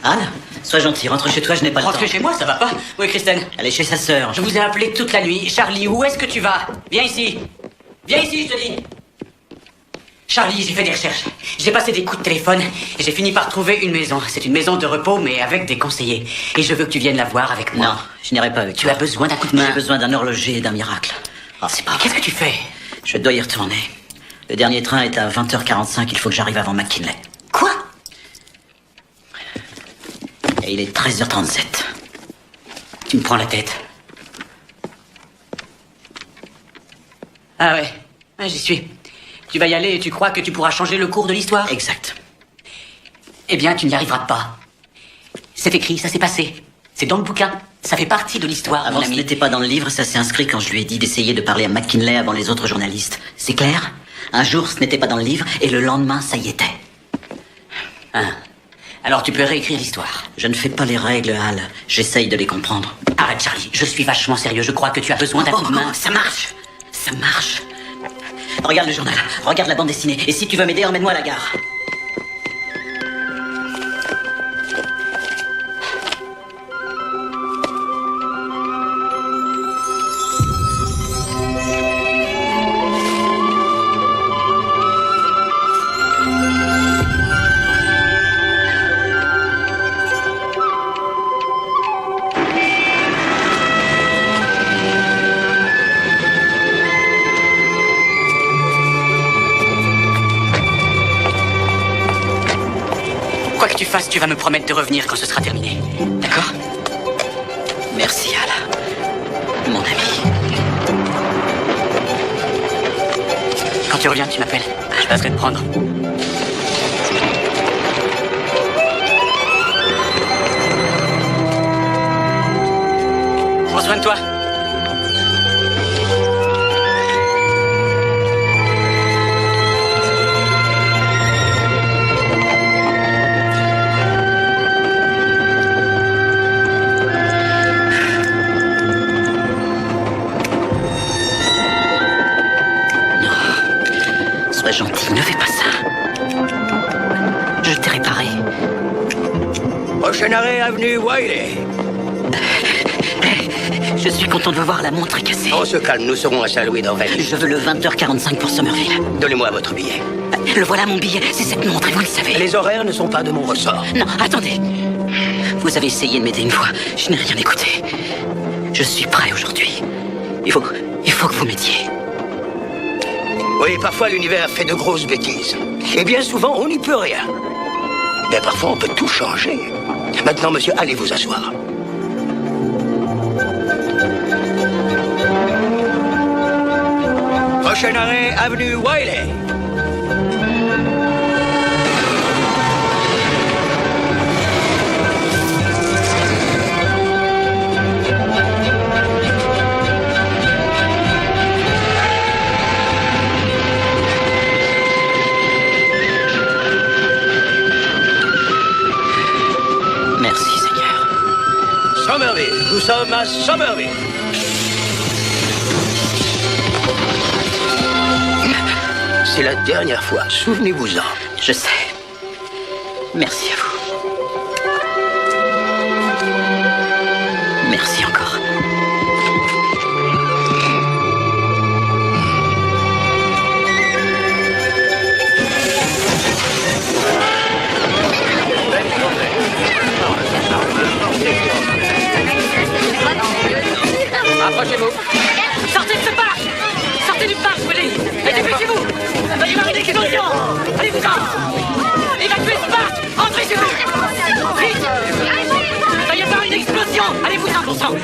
Anne, sois gentil, rentre chez toi, je n'ai pas le temps. Rentre chez moi, ça va pas? Où est Kristen? Elle est chez sa sœur. Je vous ai appelé toute la nuit. Charlie, où est-ce que tu vas? Viens ici. Viens ici, je te dis. Charlie, j'ai fait des recherches. J'ai passé des coups de téléphone et j'ai fini par trouver une maison. C'est une maison de repos, mais avec des conseillers. Et je veux que tu viennes la voir avec moi. Non, je n'irai pas avec Tu toi. as besoin d'un coup de main. J'ai besoin d'un horloger et d'un miracle. Oh, c'est pas vrai. Qu'est-ce que tu fais? Je dois y retourner. Le dernier train est à 20h45, il faut que j'arrive avant McKinley. Quoi? Et il est 13h37. Tu me prends la tête. Ah ouais, ouais, j'y suis. Tu vas y aller et tu crois que tu pourras changer le cours de l'histoire? Exact. Eh bien, tu n'y arriveras pas. C'est écrit, ça s'est passé. C'est dans le bouquin. Ça fait partie de l'histoire, Avant, mon ce ami. n'était pas dans le livre, ça s'est inscrit quand je lui ai dit d'essayer de parler à McKinley avant les autres journalistes. C'est clair? Un jour, ce n'était pas dans le livre, et le lendemain, ça y était. Hein. Alors tu peux réécrire l'histoire. Je ne fais pas les règles, Hal. J'essaye de les comprendre. Arrête, Charlie. Je suis vachement sérieux. Je crois que tu as besoin d'un coup de main. Ça marche. Ça marche. Regarde le journal. Regarde la bande dessinée. Et si tu veux m'aider, emmène-moi à la gare. Quoi que tu fasses, tu vas me promettre de revenir quand ce sera terminé. D'accord? Merci, Hal. Mon ami. Quand tu reviens, tu m'appelles. Je passerai te prendre. Prends soin de toi. Sois gentil, ne fais pas ça. Je t'ai réparé. Prochain arrêt, avenue Wiley. Je suis content de vous voir, la montre est cassée. On se calme, nous serons à Saint-Louis dans 20 minutes. Je veux le 20h45 pour Somerville. Donnez-moi votre billet. Le voilà, mon billet. C'est cette montre, et vous le savez. Les horaires ne sont pas de mon ressort. Non, attendez. Vous avez essayé de m'aider une fois. Je n'ai rien écouté. Je suis prêt aujourd'hui. Il faut que vous m'aidiez. Oui, parfois l'univers fait de grosses bêtises. Et bien souvent, on n'y peut rien. Mais parfois, on peut tout changer. Maintenant, monsieur, allez vous asseoir. Prochain arrêt, avenue Wiley. Merci, Seigneur. Somerville, nous sommes à Somerville. C'est la dernière fois, souvenez-vous-en. Je sais. Merci à vous. Merci encore. Approchez-vous. Sortez de ce parc! Sortez du parc, je vous dis! Et dépêchez-vous! Il va y avoir une explosion! Allez-vous-en! Évacuez ce parc! Entrez chez vous! Vite! Il va y avoir une explosion! Allez-vous-en, bon sang!